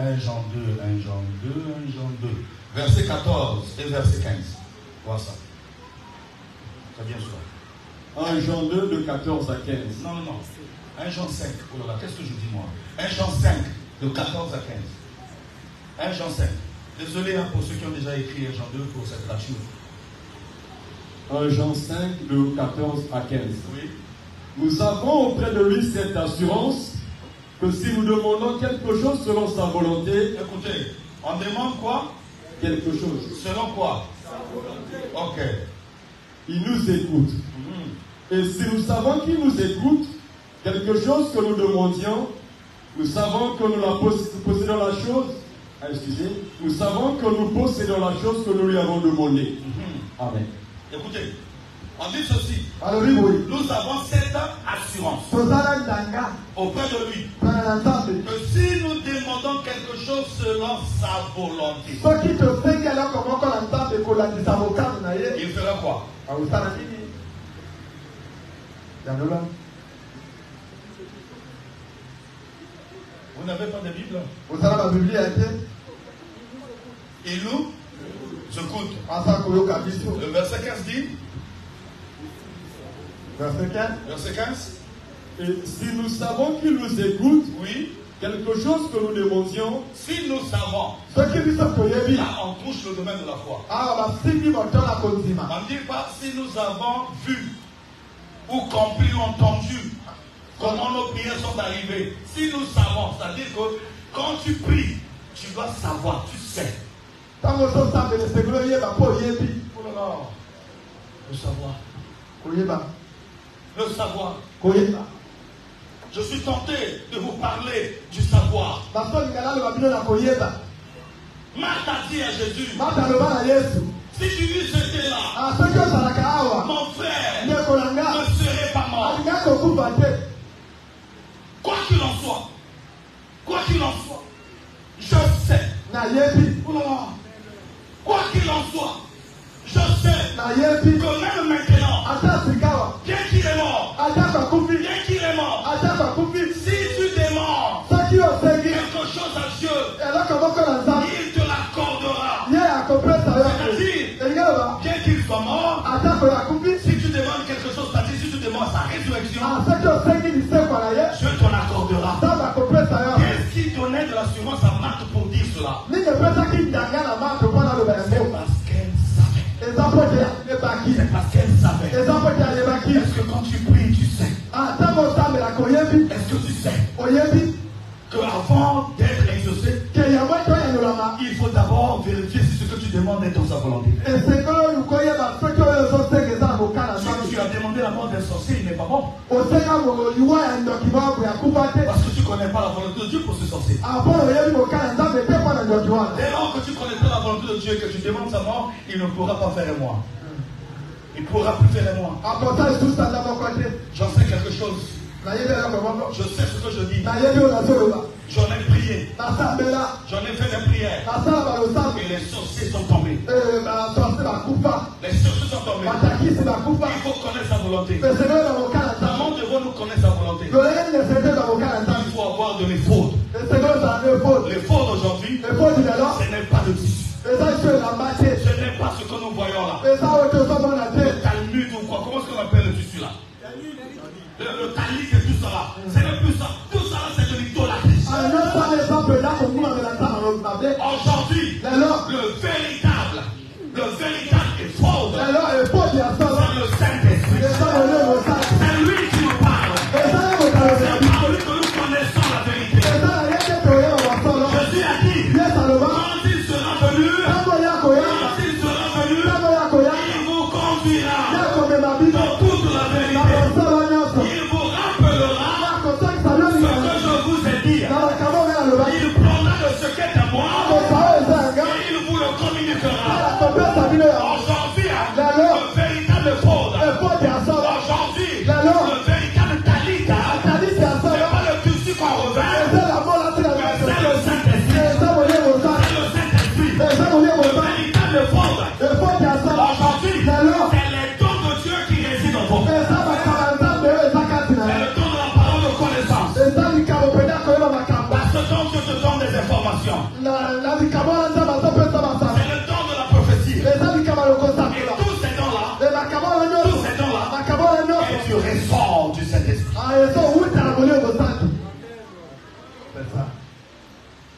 verset 14 et verset 15. Voilà ça. C'est bien ça. 1 Jean 2, de 14 à 15. Non. 1 Jean 5. Oh là là, qu'est-ce que je dis moi? 1 Jean 5, de 14 à 15. 1 Jean 5. Désolé pour ceux qui ont déjà écrit 1 Jean 2 pour cette lecture. 1 Jean 5, de 14 à 15. Oui. Nous avons auprès de lui cette assurance que si nous demandons quelque chose selon sa volonté, Écoutez, on demande quoi? quelque chose, Selon quoi? Sa volonté. Ok. il nous écoute. Et si nous savons qu'il nous écoute, quelque chose que nous demandions, nous savons que nous possédons la chose. Nous savons que nous possédons la chose que nous lui avons demandée. Amen. Écoutez, on dit ceci. alobi boye Nous avons cette assurance tozala ndanga auprès de lui mpo na nzambe. que si nous demandons quelque chose selon sa volonté, soki tosengi eloko moko na nzambe kolandisa mokano na ye il fera quoi? akosala nini? yangola Vous n'avez pas de Bible? ozala babiblia te Il nous écoute. asa koyoka biso. Le verset 15 dit, verset 15. verset 15, Et si nous savons qu'il nous écoute, oui, quelque chose que nous demandions, si nous savons, soki biso toyebi là on touche le domaine de la foi. awa basimbi moto na kondima. On ne dit pas si nous avons vu ou compris ou entendu comment nos prières sont arrivées. Si nous savons, c'est-à-dire que quand tu pries, tu dois savoir, tu sais. ntango ozosambela esengeli oyeba mpo oyebi. Oh là là, le savoir, koyeba le savoir. koyeba. Je suis tenté de vous parler du savoir. basolingala aloba bino na koyeba. Marthe a dit à Jésus, marta aloba na yesu si tu eusses été là, soki ozalaka awa mon frère ndeko na nga ne serait pas mort. alinga kokufa te. Quoi qu'il en soit, je sais. nayebi Oh là là. Quoi qu'il en soit, je sais nayebi que même maintenant, ata sikawa bien qu'il est mort, ata bakufi ata bakufi si tu demandes soki osengi quelque chose à Dieu, eloko moko na nzambe il te l'accordera. ye akopesa yo. C'est-à-dire, elingi aloba bien qu'il soit mort, ata koyo akufi si tu demandes quelque chose, c'est-à-dire si tu demandes sa résurrection, soki osengi lisekwa na ye Dieu t'en accordera. nzambe akopesa yo. Qu'est-ce qui donnait de l'assurance à Marthe pour dire cela? nini epesaki ndanga na marto mpo naloba C'est yango? parce qu'elle savait. eza mpo te ayebaki. C'est parce qu'elle savait. eza mpo te ayebaki. Est-ce que quand tu pries, tu sais? ntango osambelaka oyebi Est-ce que tu sais oyebi qu'avant d'être exaucé, ke yango toyandolama il faut d'abord vérifier si ce que tu demandes est dans sa volonté. esengeli oyo koyeba soki oyo ozosenga eza na mokana Si nzambe. tu as demandé la mort d'un sorcier, il n'est pas bon. Parce que tu ne connais pas la volonté de Dieu pour ce sorcier. Dès lors que tu connais pas la volonté de Dieu et que tu demandes sa mort, il ne pourra pas faire moi. Il ne pourra plus faire moi. J'en sais quelque chose. Je sais ce que je dis. J'en ai prié. J'en ai fait des prières. Et les sorciers sont tombés. Les sorciers sont tombés. Il faut connaître sa volonté. Comment devons-nous connaître sa volonté? Il faut avoir de l'effort. L'effort d'aujourd'hui, ce n'est pas le tissu. Ce n'est pas ce que nous voyons là. Le Talmud ou quoi? Comment est-ce qu'on appelle le tissu là? Le talit et tout ça là. Ce n'est plus ça. Tout ça là, c'est de l'idolâtrie. Aujourd'hui, le véritable effort, c'est le Saint-Esprit. C'est lui qui nous parle. C'est par lui que nous connaissons la vérité. Jésus a dit, quand il sera venu, il vous conduira dans toute la vérité. Il vous rappellera ce que je vous ai dit. Il prendra de ce qui est à moi et il vous le communiquera. Aujourd'hui, le véritable effort. Aujourd'hui, le véritable talit. Ce n'est pas le tissu qu'on revêt, mais c'est le Saint-Esprit. Le véritable effort. Aujourd'hui, c'est les dons de Dieu qui résident en vous. C'est le don de la parole de connaissance. Parce que donc je te donne des informations. C'est le don de la prophétie. Et tous ces dons-là, et tu ressors du Saint-Esprit.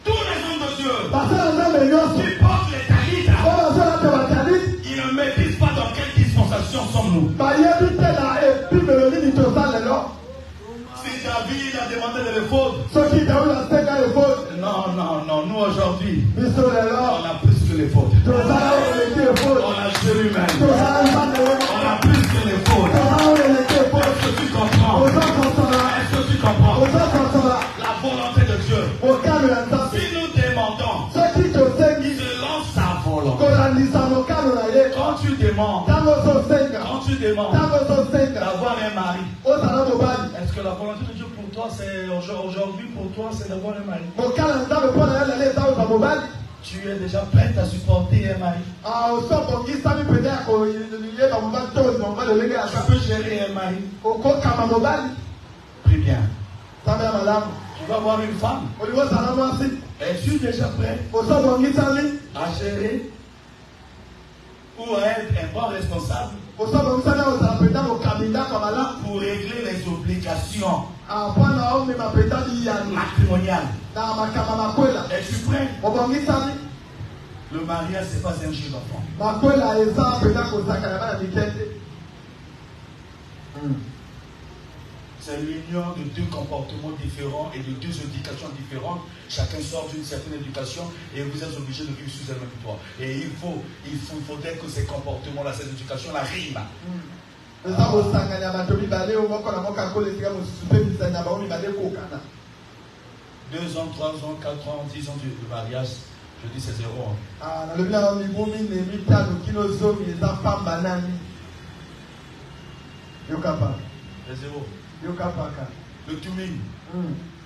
Tous les hommes de Dieu qui portent les talits, ils ne maîtrisent pas dans quelle dispensation sommes-nous. Si David a demandé de l'éphod, non, nous aujourd'hui, on a plus que l'éphod. On a Jérusalem. On a plus que l'éphod. Est-ce que tu comprends? Est-ce que tu comprends? La volonté de Dieu. Si nous demandons, il se lance sa volonté. Quand tu demandes d'avoir un mari, est-ce que la volonté de Dieu pour toi, c'est aujourd'hui pour toi, c'est d'avoir un mari? Tu es déjà prête à supporter un mari? Tu peux gérer un mari? Prie bien. Tu vas avoir une femme. Es-tu déjà prêt à gérer ou à être un bon responsable pour régler les obligations matrimoniales? Es-tu prêt? Le mariage, ce n'est pas un jeu d'enfant. C'est l'union de deux comportements différents et de deux éducations différentes. Chacun sort d'une certaine éducation et vous êtes obligé de vivre sous un même toit. Et il faudrait que ces comportements-là, ces éducations-là riment. 2 ans, 3 ans, 4 ans, 10 ans de mariage, je dis c'est 0 ans. C'est 0. Le tumine,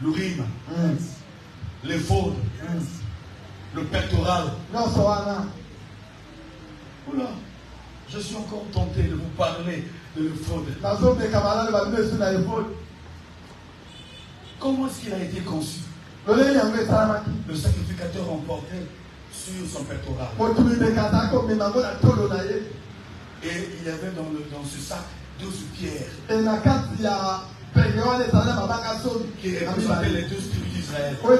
l'urim, l'éphod, le pectoral. Oula, je suis encore tenté de vous parler de l'éphod. Comment est-ce qu'il a été conçu? Le sacrificateur emportait sur son pectoral. Et il y avait dans ce sac 12 pierres qui représentaient les 12 tribus d'Israël. Quand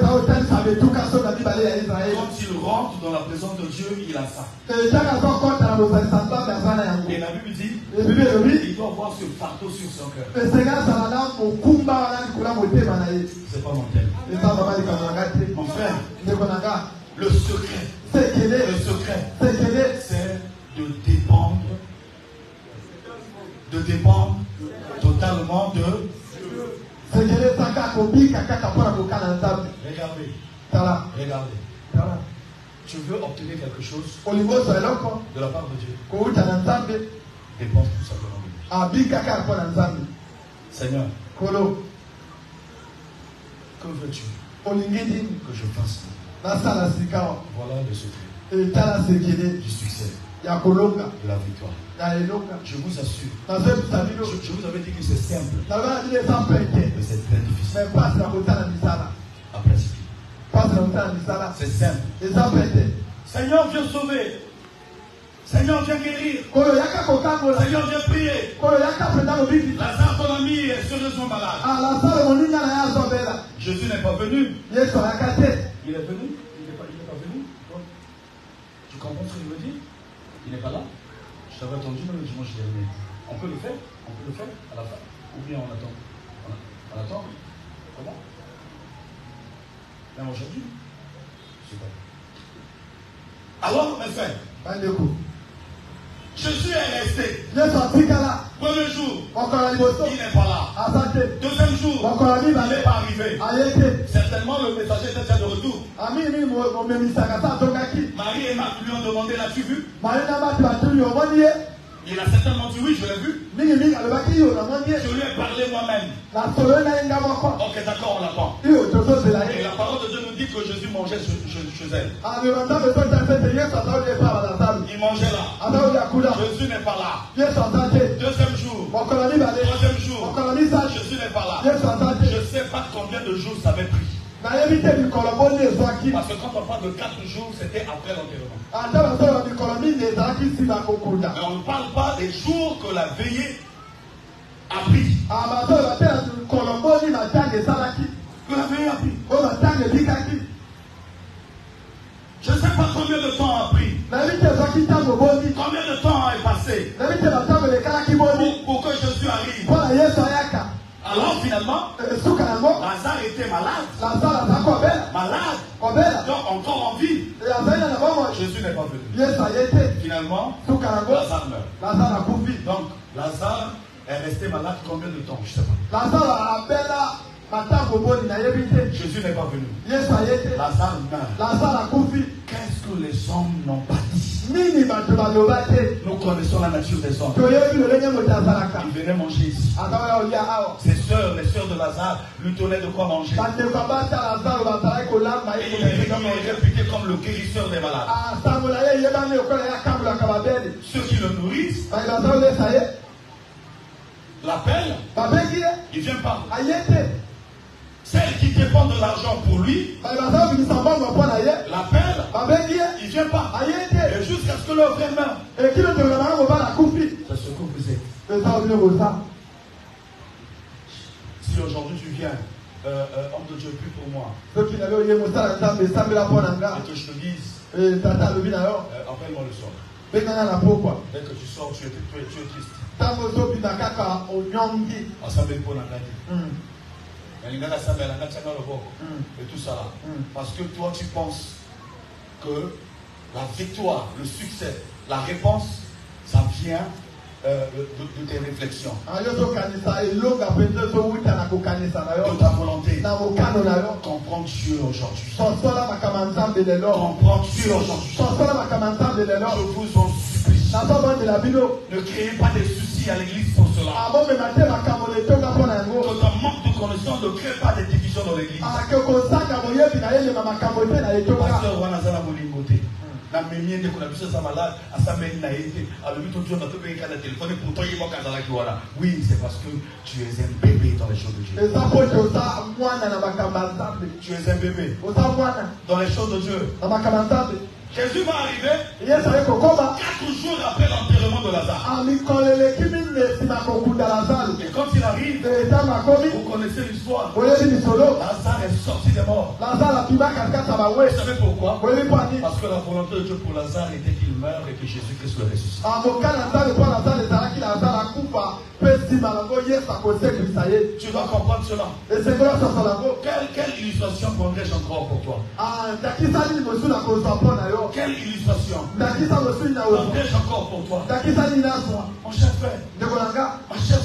il rentre dans la présence de Dieu, il a ça. Et la Bible dit il doit avoir ce fardeau sur son cœur. C'est pas mon thème. Mon frère, le secret, c'est de dépendre de dépendre totalement de... Regardez. Regardez. Tu veux obtenir quelque chose de la part de Dieu. Dépends tout simplement de lui. Seigneur, que veux-tu que je fasse? Voilà le secret du succès, de la victoire. Je vous assure, je vous avais dit que c'est simple, mais c'est très difficile à pratiquer. C'est simple. Seigneur, viens sauver. Seigneur, viens guérir. Seigneur, viens prier. Lazare, ton ami, est sérieusement malade. Jésus n'est pas venu. Il est venu? Il n'est pas venu? Tu comprends ce qu'il me dit? Il n'est pas là. Je t'avais attendu même le dimanche dernier. On peut le faire? On peut le faire à la fin? Ou bien on attend? On attend? Comment? Même aujourd'hui? Super. Alors, mes frères, Jésus est resté. Premier jour, il n'est pas là. Deuxième jour, il n'est pas arrivé. Certainement, le messager était déjà de retour. Marie et Marc lui ont demandé, l'as-tu vu? Il a certainement dit oui, je l'ai vu. Je lui ai parlé moi-même. Ok, d'accord, on l'attend. Et la parole de Dieu nous dit que Jésus mangeait chez elle. Il mangeait là. Jésus n'est pas là. Deuxième jour. Troisième jour. Jésus n'est pas là. Je ne sais pas combien de jours ça avait pris. Parce que quand on parle de 4 jours, c'était après l'enterrement. Mais on ne parle pas des jours que la veillée a pris. Que la veillée a pris. Je ne sais pas combien de temps a pris. Combien de temps est passé pour que Jésus arrive. Alors finalement, Lazare était malade. Donc encore en vie. Jésus n'est pas venu. Finalement, Lazare meurt. Donc Lazare est resté malade combien de temps? Je ne sais pas. Jésus n'est pas venu. Lazare meurt. Qu'est-ce que les hommes n'ont pas dit? Nous connaissons la nature des hommes. Ils venaient manger ici. Ses sœurs, les sœurs de Lazare, lui donnaient de quoi manger. Et il est réputé comme le guérisseur des malades. Ceux qui le nourrissent l'appellent. Il ne vient pas. Celles qui dépendent de l'argent pour lui l'appellent. Il ne vient pas. Et jusqu'à ce que leur frère meure. C'est ce que vous êtes. Si aujourd'hui tu viens, homme de Dieu, prie pour moi. Et que je te dise, appelle-moi le soir. Dès que tu sors, tu es triste. Et tout ça là. Parce que toi tu penses que la victoire, le succès, la réponse, ça vient de tes réflexions, de ta volonté. Comprends Dieu aujourd'hui. Comprends Dieu aujourd'hui. Je vous en supplie. Ne créez pas des soucis à l'église pour cela. Que ton manque de connaissance ne crée pas des divisions dans l'église. Pasteur Wanazana Molingote. Na memie de kuna biso sa malade asameni na été alors lui tout na tout ka na téléphone pourtant il manque dans la kiwana. Oui, c'est parce que tu es un bébé dans les choses de Dieu. Tu es un bébé dans les choses de Dieu. Jésus va arriver 4 jours après l'enterrement de Lazare. Et quand il arrive, vous connaissez l'histoire. Lazare est sorti des morts. Vous savez pourquoi? Parce que la volonté de Dieu pour Lazare était qu'il meure et que Jésus-Christ le ressuscite. Tu dois comprendre cela. Quelle illustration prendrais-je encore pour toi? Quelle illustration prendrais-je encore pour toi? Mon cher frère,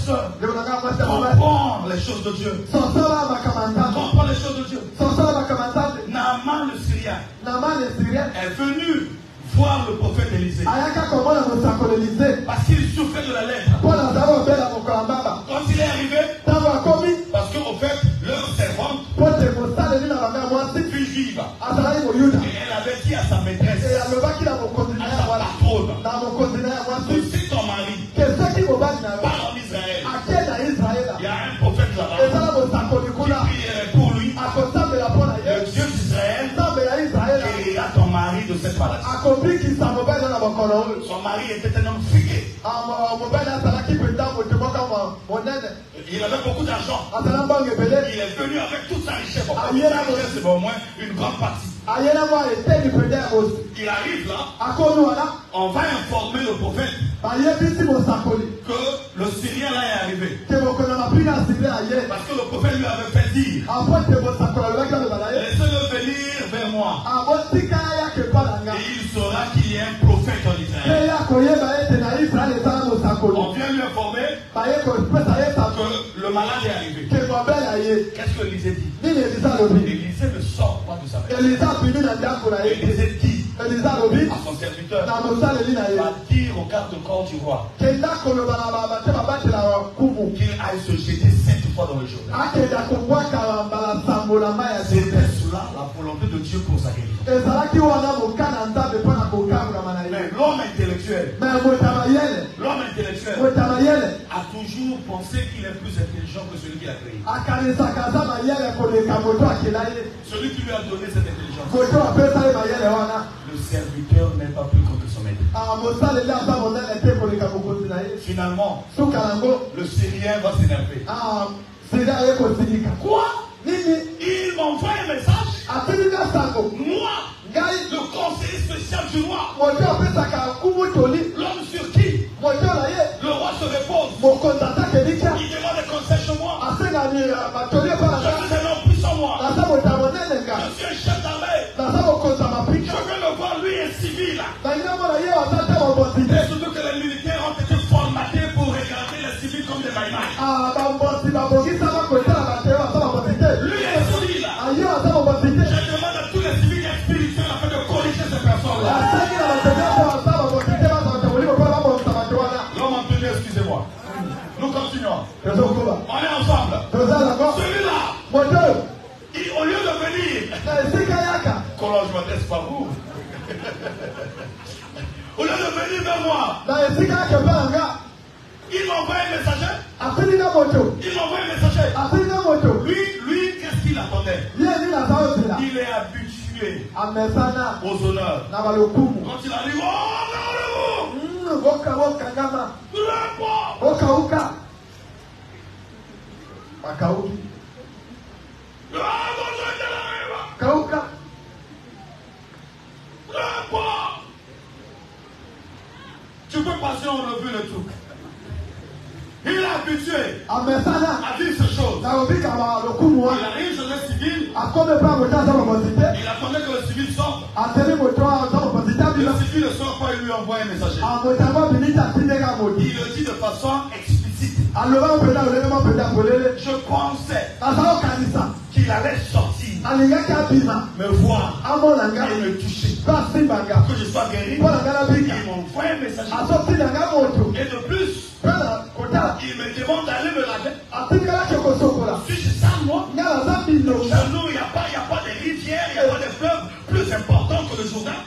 soeur, comprends les choses de Dieu. Comprends les choses de Dieu. Naaman le Syrien est venu voir le prophète Élisée parce qu'il souffrait de la lèpre. Quand il est arrivé, parce qu'en fait, leur servante fut juive. Et elle avait dit à sa maîtresse, à sa patronne, que si ton mari part en Israël, il y a un prophète là-bas qui prierait pour lui, le Dieu d'Israël guérira ton mari de cette maladie. Son mari était un homme friqué. Il avait beaucoup d'argent. Il est venu avec toute sa richesse. Sa richesse, c'est au moins une grande partie. Il arrive là, on va informer le prophète que le Syrien là est arrivé. Parce que le prophète lui avait fait dire, laissez-le venir vers moi. Et il saura qu'il y a un prophète en Israël. On vient lui informer que le malade est arrivé. Qu'est-ce que Élisée dit? Élisée ne sort pas de sa maison. Élisée dit à son serviteur, va dire au garde-corps du roi qu'il aille se jeter 7 fois dans le Jourdain. C'était cela la volonté de Dieu pour sa guérison. Mais l'homme intellectuel a toujours pensé qu'il est plus intelligent que celui qui l'a créé. Celui qui lui a donné cette intelligence. Le serviteur n'est pas plus grand que son maître. Finalement, le Syrien va s'énerver. Quoi? Il m'envoie un message. Moi, le conseiller spécial du roi. L'homme sur qui le roi se repose. Il demande des conseils chez moi. Je suis un homme puissant moi. Je suis un chef d'armée. Je veux le voir, lui est civil. Et surtout que les militaires ont été formatés pour regarder les civils comme des maïmaïs. Lui est civil. Je demande à tous les civils spirituels afin de corriger ces personnes-là. L'homme entendu, excusez-moi. Nous continuons. On est ensemble. Celui-là, au lieu de venir, comment je m'adresse par vous? Au lieu de venir vers moi, il m'envoie un messager. Lui, qu'est-ce qu'il attendait? Il est habitué aux honneurs. Quand il arrive, oh, tu peux passer en revue le truc. Il est habitué à dire ces choses. Il arrive chez le civil. Il attendait que le civil sorte. Le civil ne sort pas, il lui envoie un messager. Il le dit de façon explicite. Je pensais qu'il allait sortir, me voir et me toucher, que je sois guéri. Il m'envoie un message. Et de plus, il me demande d'aller me laver. Si je sens moi, chez nous, il n'y a pas de rivière, il n'y a pas de fleuve plus important que le Jourdain.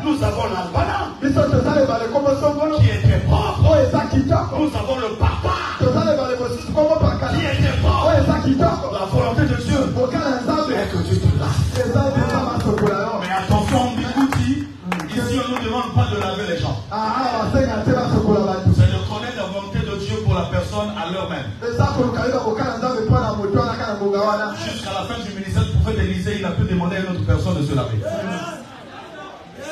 Nous avons l'Albana qui est très propre. Nous avons le Papa qui est très propre. La volonté de Dieu est que Dieu te lave. Mais attention, Bikouti, ici on ne nous demande pas de laver les gens. C'est de connaître la volonté de Dieu pour la personne à l'heure même. Jusqu'à la fin du ministère du prophète Élisée, il a pu demander à une autre personne de se laver.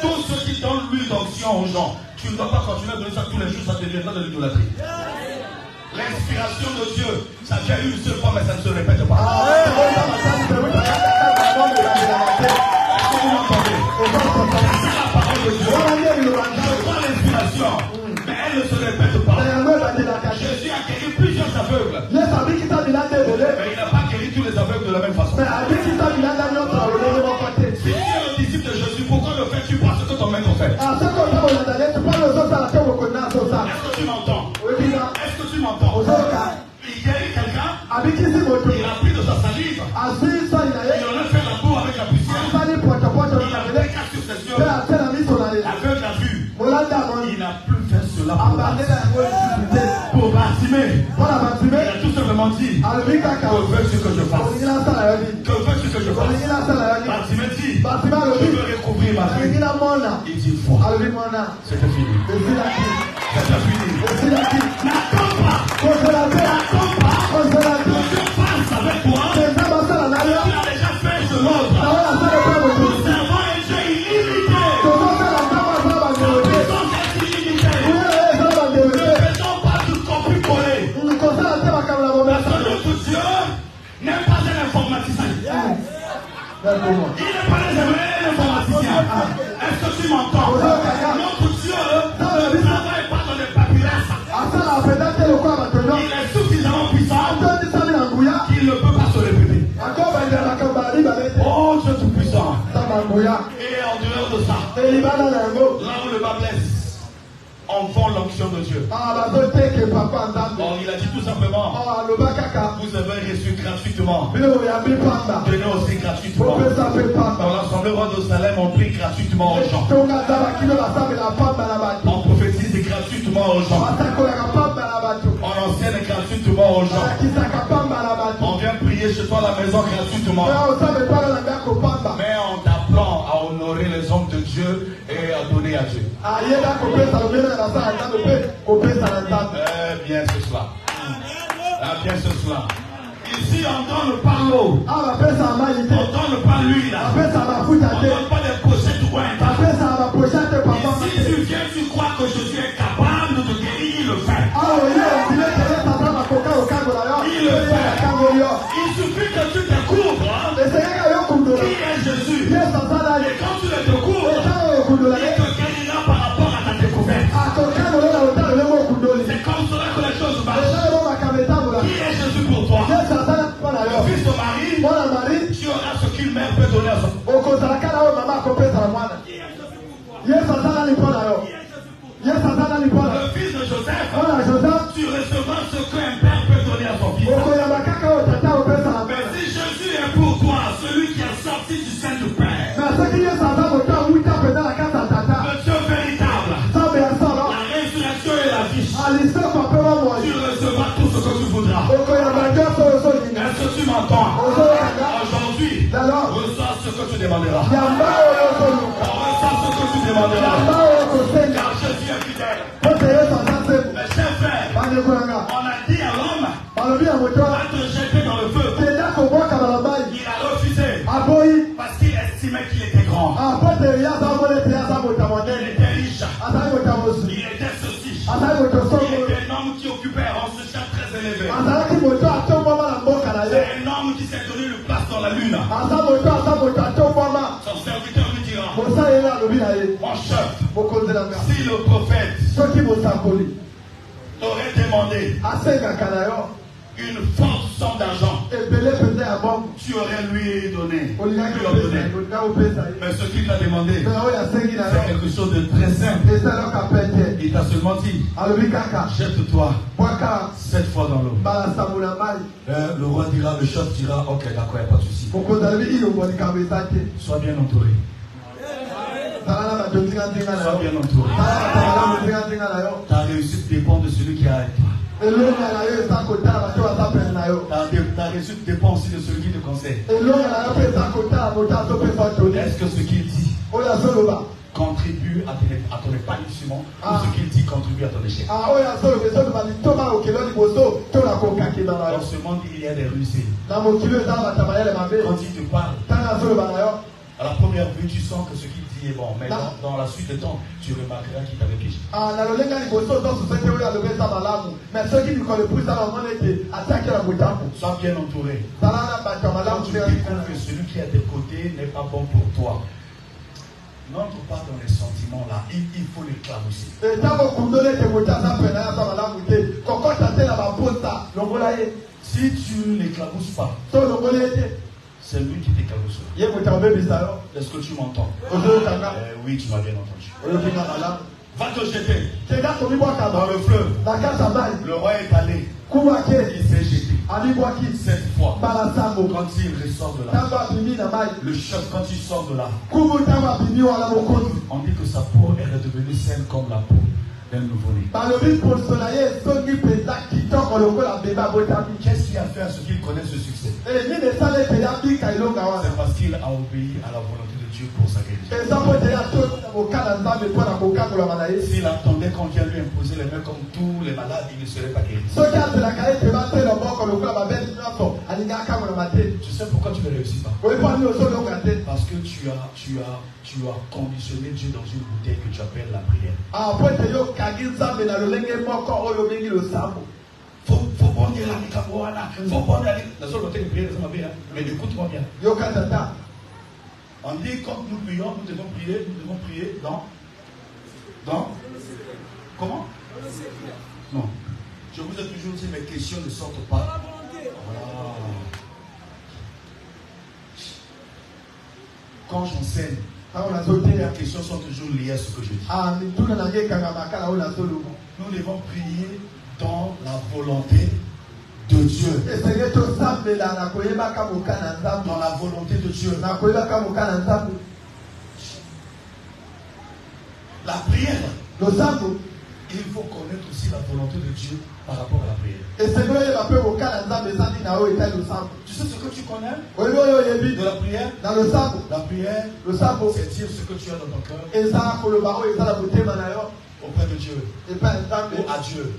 Tous ceux qui donnent l'huile d'onction aux gens, tu ne dois pas continuer à donner ça tous les jours, ça deviendra de l'idolâtrie. L'inspiration de Dieu, ça vient une seule fois, mais ça ne se répète pas. Est-ce que vous m'entendez? C'est la parole de Dieu. Je vois l'inspiration, mais elle elle ne se répète pas. Jésus a guéri plusieurs aveugles. Mais il n'a pas guéri tous les aveugles de la même façon. Si tu es le disciple de Jésus, pourquoi le fais-tu? Parce que ton maître fait. Est-ce que tu m'entends? Est-ce que tu m'entends? Il guérit quelqu'un. Il a pris de sa salive. Il en a fait la boue avec la poussière. Il a décalé sur ses yeux. L'aveugle a vu. Il n'a plus fait cela pour Bartimée. Il a tout simplement dit: que veux-tu que je fasse? Que veux-tu que je fasse? Bartimée dit: je veux recouvrir ma vie. Il dit: foi. C'était fini. C'était fini. N'attends pas. N'attends pas. Que Dieu fasse avec toi. Tu l'as déjà fait de l'autre. Nous avons un Dieu illimité. N'aime pas un informaticien. Il n'est pas un informaticien. Est-ce que tu m'entends? Notre Dieu ne travaille pas dans les papyrus. Il est suffisamment puissant qu'il ne peut pas se répéter. Oh Dieu tout puissant. Et en dehors de ça, là où le bas blesse, on vend l'onction de Dieu. Il a dit tout simplement: vous avez reçu gratuitement. Donnez aussi gratuitement. Dans l'Assemblée de Salem, on prie gratuitement aux gens. On prophétise gratuitement aux gens. On enseigne gratuitement aux gens. On vient prier chez toi à la maison gratuitement. Mais on t'apprend à honorer les hommes de Dieu et à donner à Dieu. Bien c'est cela. Bien c'est cela. Ici on donne pas l'eau. On donne pas l'huile. On donne pas des pochettes ouintes. Ici tu viens, tu crois que je suis incapable de te guérir, il le fait. Il le fait. Il suffit que tu te couvres. Qui est Jésus? Et quand tu le découvres, il te guérira par rapport à ta découverte. C'est comme cela que les choses marchent. Qui est Jésus pour toi? Le fils de Marie, tu auras ce qu'une mère peut donner à son. Qui est Jésus pour toi? Le fils de Joseph, tu recevras ce qu'un père peut donner à son fils. Mais si Jésus est pour toi, celui qui a sorti du sein du Père, le Dieu véritable, la résurrection et la vie, tu recevras tout ce que tu voudras. Est-ce que tu m'entends? Aujourd'hui, reçois ce que tu demanderas. Reçois ce que tu demanderas. Car Jésus est fidèle. Mes chers frères, on a dit à l'homme: va te jeter dans le feu. Il a refusé parce qu'il estimait qu'il était grand. Il était riche. Il était ceci. Il était un homme qui occupait un social très élevé. C'est un homme qui s'est donné une place dans la lune. Son serviteur lui dira: mon chef, si le prophète t'aurait demandé une forte somme d'argent, tu aurais lui donné. Mais ce qu'il t'a demandé, c'est quelque chose de très simple. Il t'a seulement dit: jette-toi 7 fois dans l'eau. Le roi dira, le chef dira: ok, d'accord, il n'y a pas de souci. Sois bien entouré. Sois bien entouré. Ta réussite dépend de celui qui est avec toi. Ta réussite dépend aussi de celui qui te conseille. Est-ce que ce qu'il dit contribue à ton épanouissement ou ce qu'il dit contribue à ton échec? Dans ce monde, il y a des rusées. Quand il te parle, à la première vue, tu sens que ce qu'il dit est bon, mais dans la suite du temps, tu remarqueras qu'il t'avait piégé. Sois bien entouré. Quand tu découvres que celui qui est à tes côtés n'est pas bon pour toi, n'entre pas dans les sentiments là. Il faut les clamousser. Si tu ne les clamousses pas, c'est lui qui t'éclaboussera. Est-ce que tu m'entends? Oui, tu m'as bien entendu. Va te jeter dans le fleuve. Le roi est allé. Il s'est jeté. Cette fois, quand il ressort de là, le chef, quand il sort de là, on dit que sa peau est redevenue saine comme la peau d'un nouveau-né. Qu'est-ce qui a fait à ce qu'il connaisse ce succès? C'est parce qu'il a obéi à la volonté de Dieu pour sa guérison. S'il attendait qu'on vienne lui imposer les mains comme tous les malades, il ne serait pas guéri. Tu sais pourquoi tu ne réussis pas? Parce que tu as conditionné Dieu dans une bouteille que tu appelles la prière. Faut bondir la Nicaboana. Faut bondir la seule bouteille de prière, mais écoute-moi bien. On dit quand nous prions, nous devons prier dans comment? Non. Je vous ai toujours dit, mes questions ne sortent pas. Quand j'enseigne, les questions sont toujours liées à ce que je dis. Nous devons prier dans la volonté de Dieu. Dans la volonté de Dieu. La prière. Il faut connaître aussi la volonté de Dieu par rapport à la prière. Tu sais ce que tu connais de la prière? La prière, c'est dire ce que tu as dans ton cœur auprès de Dieu ou à Dieu.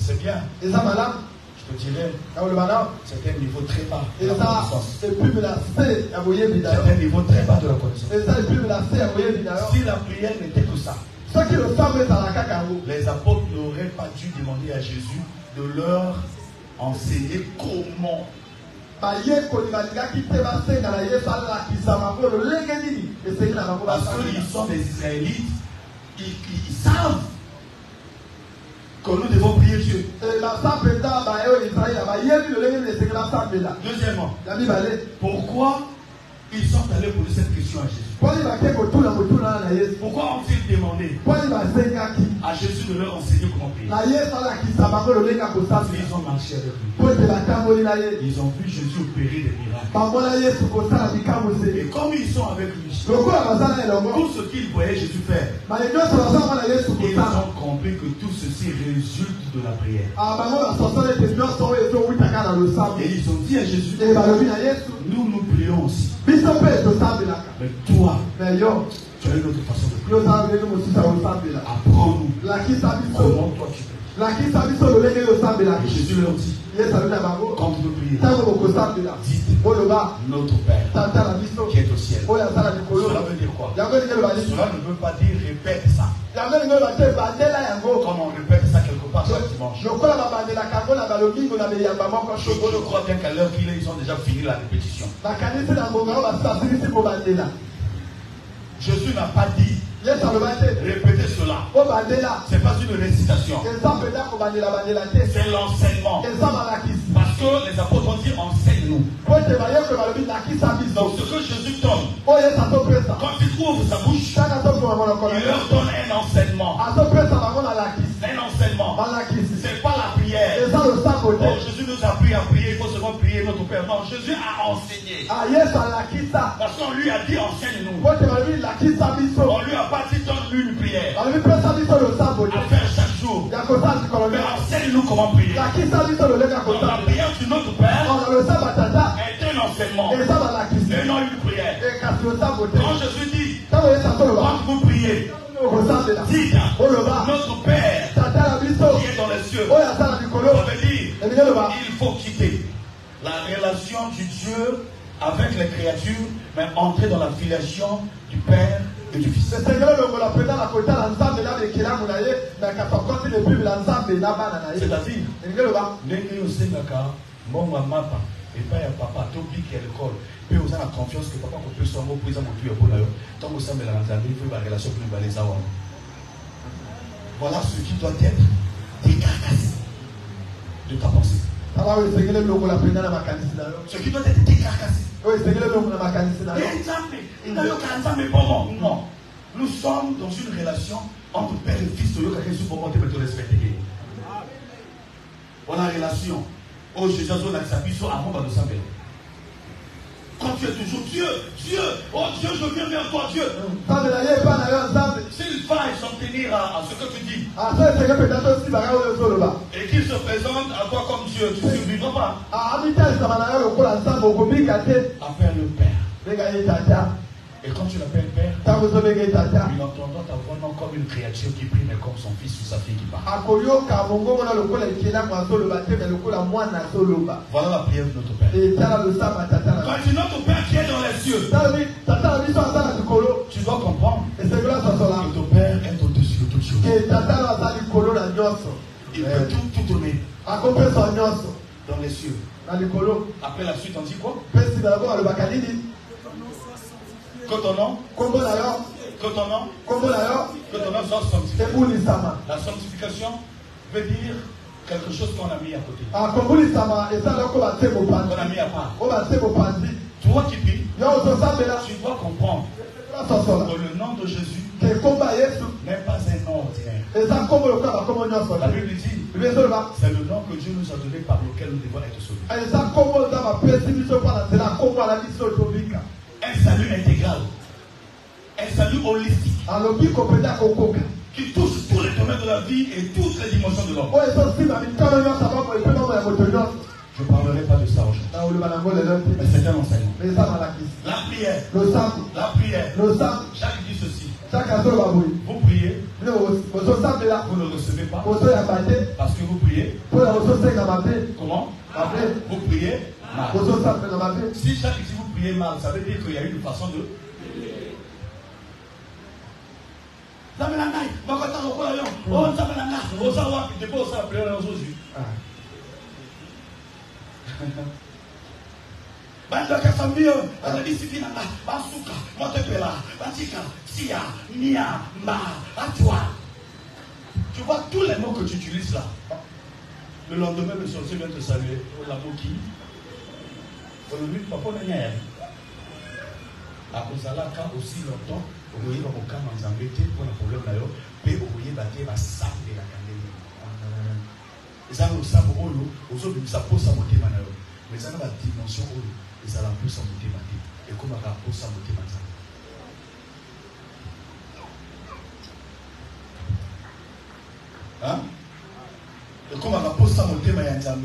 C'est bien. Je te dirais, c'est un niveau très bas de la connaissance. C'est un niveau très bas de la connaissance. Si la prière n'était que ça, les apôtres n'auraient pas dû demander à Jésus de leur enseigner comment. Parce qu'ils sont des Israélites, ils savent que nous devons prier Dieu. Deuxièmement, pourquoi ils sont allés poser cette question à Jésus? Pourquoi ont-ils demandé à Jésus de leur enseigner comment prier? Ils ont marché avec lui. Ils ont vu Jésus opérer des miracles. Et comme ils sont avec lui, tout ce qu'ils voyaient Jésus faire, ils ont compris que tout ceci résulte de la prière. Et ils ont dit à Jésus, nous prions aussi. Mais toi, tu as une autre façon de prier. Apprends-nous comment toi tu pries. Et Jésus leur dit, quand vous priez, dites notre Père qui est au ciel. Cela veut dire quoi? Cela ne veut pas dire répète ça. Comme on répète ça quelque part chaque dimanche. Je crois bien qu'à l'heure qu'il est, ils ont déjà fini la répétition. Jésus n'a pas dit répétez cela. Ce n'est pas une récitation. C'est l'enseignement. Parce que les apôtres ont dit enseigne-nous. Donc ce que Jésus donne, quand il ouvre sa bouche, il leur donne un enseignement. Un enseignement. Ce n'est pas la prière. Donc Jésus nous a appris à prier, il faut seulement prier notre Père. Non, Jésus a enseigné. Parce qu'on lui a dit enseigne-nous. On lui a pas dit donne-lui une prière à faire chaque jour. Mais enseigne-nous comment prier. Donc la prière de notre Père est un enseignement et non une prière. Quand Jésus dit quand vous priez, dites notre Père qui est dans les cieux. Ça veut dire il faut quitter la relation du Dieu avec les créatures, mais entrer dans la filiation du Père et du Fils. C'est-à-dire, Et pas papa, tout pique à l'école. Puis vous avez la confiance que papa peut se faire pour les amants pour l'ailleurs. Tant que ça me l'a entendu, il faut une relation plus balèze à voir. Voilà ce qui doit être décarcassé de ta pensée. Ce qui doit être décarcassé. Non. Nous sommes dans une relation entre père et fils. Voilà la relation. Oh Jésus, quand tu es toujours Dieu, oh Dieu, je viens vers toi, Dieu. S'il va s'en tenir à ce que tu dis, et qu'il se présente à toi comme Dieu, tu ne survivras pas. Appelle le Père. Et quand tu l'appelles Père, il entendra ta voix non comme une créature qui prie, mais comme son fils ou sa fille qui parle. Voilà la prière de notre Père. Quand tu notre Père qui est dans les cieux, tu dois comprendre que ton Père est au-dessus de toutes choses. Il peut tout donner dans les cieux. Après la suite, on dit quoi? Que ton nom soit sanctifié. La sanctification veut dire quelque chose qu'on a mis à côté. Qu'on a mis à part. Toi qui pries, tu dois comprendre que le nom de Jésus n'est pas un nom ordinaire. La Bible dit, c'est le nom que Dieu nous a donné par lequel nous devons être sauvés. Un salut intégral, un salut holistique, qui touche tous les domaines de la vie et toutes les dimensions de l'homme. Je ne parlerai pas de ça aujourd'hui. Mais c'est un enseignement. La prière. Jacques dit ceci. Vous priez, vous ne recevez pas parce que vous priez. Comment? Vous priez mal. Si Jacques dit vous priez mal, ça veut dire qu'il y a une façon de. Tu vois tous les mots que tu utilises là. Le lendemain, le sorcier vient te saluer. L'amour qui? Papa n'a rien. Après ça, là, quand aussi longtemps, vous voyez dans mon cas, dans un métier, pour le problème là, puis vous voyez bâtir la salle de la candélie. Et ça, nous savons, aujourd'hui, ça pose sa montée maintenant. Mais ça, dans la dimension où et ça la pousse à monter maintenant. Et comment ça pousse à monter maintenant. Hein? Et comment ça pousse à monter maintenant.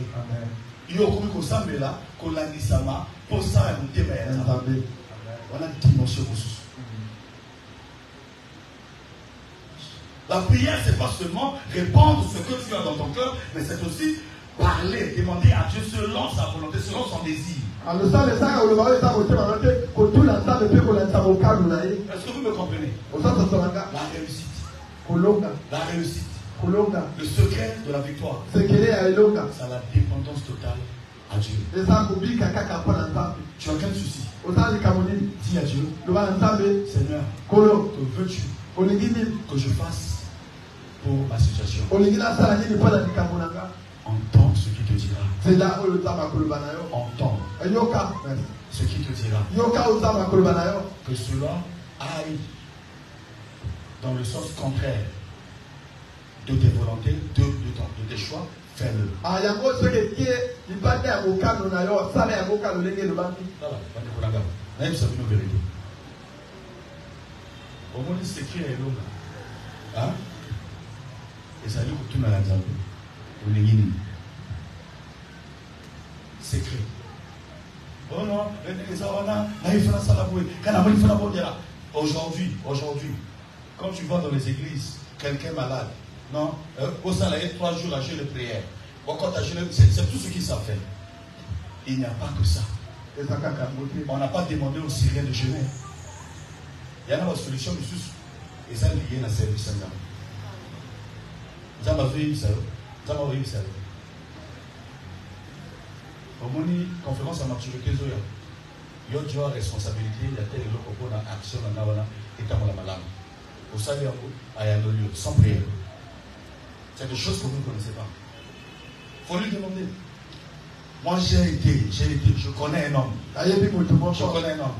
Il y a comme qu'on s'en met là, qu'on l'a dit ça, pour ça, monter maintenant. On a une dimension ressource. La prière, c'est pas seulement répondre ce que tu as dans ton cœur, mais c'est aussi parler, demander à Dieu selon sa volonté, selon son désir. Est-ce que vous me comprenez? La réussite. Le secret de la victoire. C'est la dépendance totale à Dieu. Tu as quel souci? Dis à Dieu, Seigneur, que veux-tu que je fasse pour ma situation? Entends ce qui te dira. Entends ce qui te dira. Que cela aille dans le sens contraire de tes volontés, de tes choix. Fais-le. Même ça vous nous vérité. Au moins, c'est qui est l'homme. Hein? Et ça dit que tout le monde a dit. Secret. Oh non, aujourd'hui, quand tu vas dans les églises, quelqu'un malade, non, au salarié 3 jours à jeûner de prière. C'est tout ce qu'ils savent faire. Il n'y a pas que ça. On n'a pas demandé aux Syriens de jeûner. Il y a une solution, et ça lié à la service. Au moins, conférence à maturité, il y a une responsabilité, il y a tel et l'autre action dans la et dans la malade. Au salaire, il y a un lieu, sans prière. C'est des choses que vous ne connaissez pas. Il faut lui demander. Moi, je connais un homme. Je connais un homme.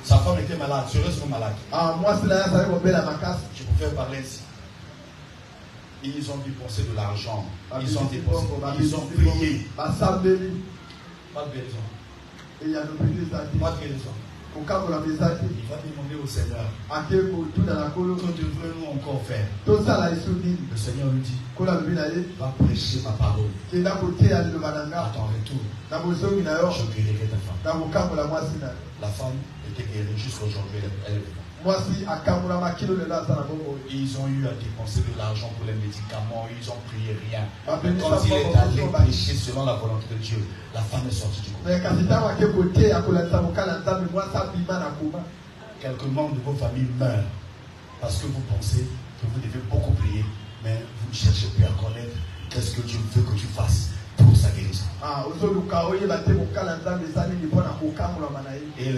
Sa femme était malade, sérieusement malade. Je pouvais parler ainsi. Ils ont dépensé de l'argent. Ils ont dépensé. Ils ont prié. Pas de guérison. Pas de guérison. Il va demander au Seigneur. Que devons-nous encore faire? Le Seigneur lui dit, va prêcher ma parole. À ton retour, je guérirai ta femme. La femme était guérie jusqu'à aujourd'hui. Elle est vivante. Ils ont eu à dépenser de l'argent pour les médicaments, ils ont prié rien. Mais quand il est allé prêcher selon la volonté de Dieu, la femme est sortie du couple. Quelques membres de vos familles meurent parce que vous pensez que vous devez beaucoup prier, mais vous ne cherchez plus à connaître qu'est-ce que Dieu veut que tu fasses pour sa guérison. Et les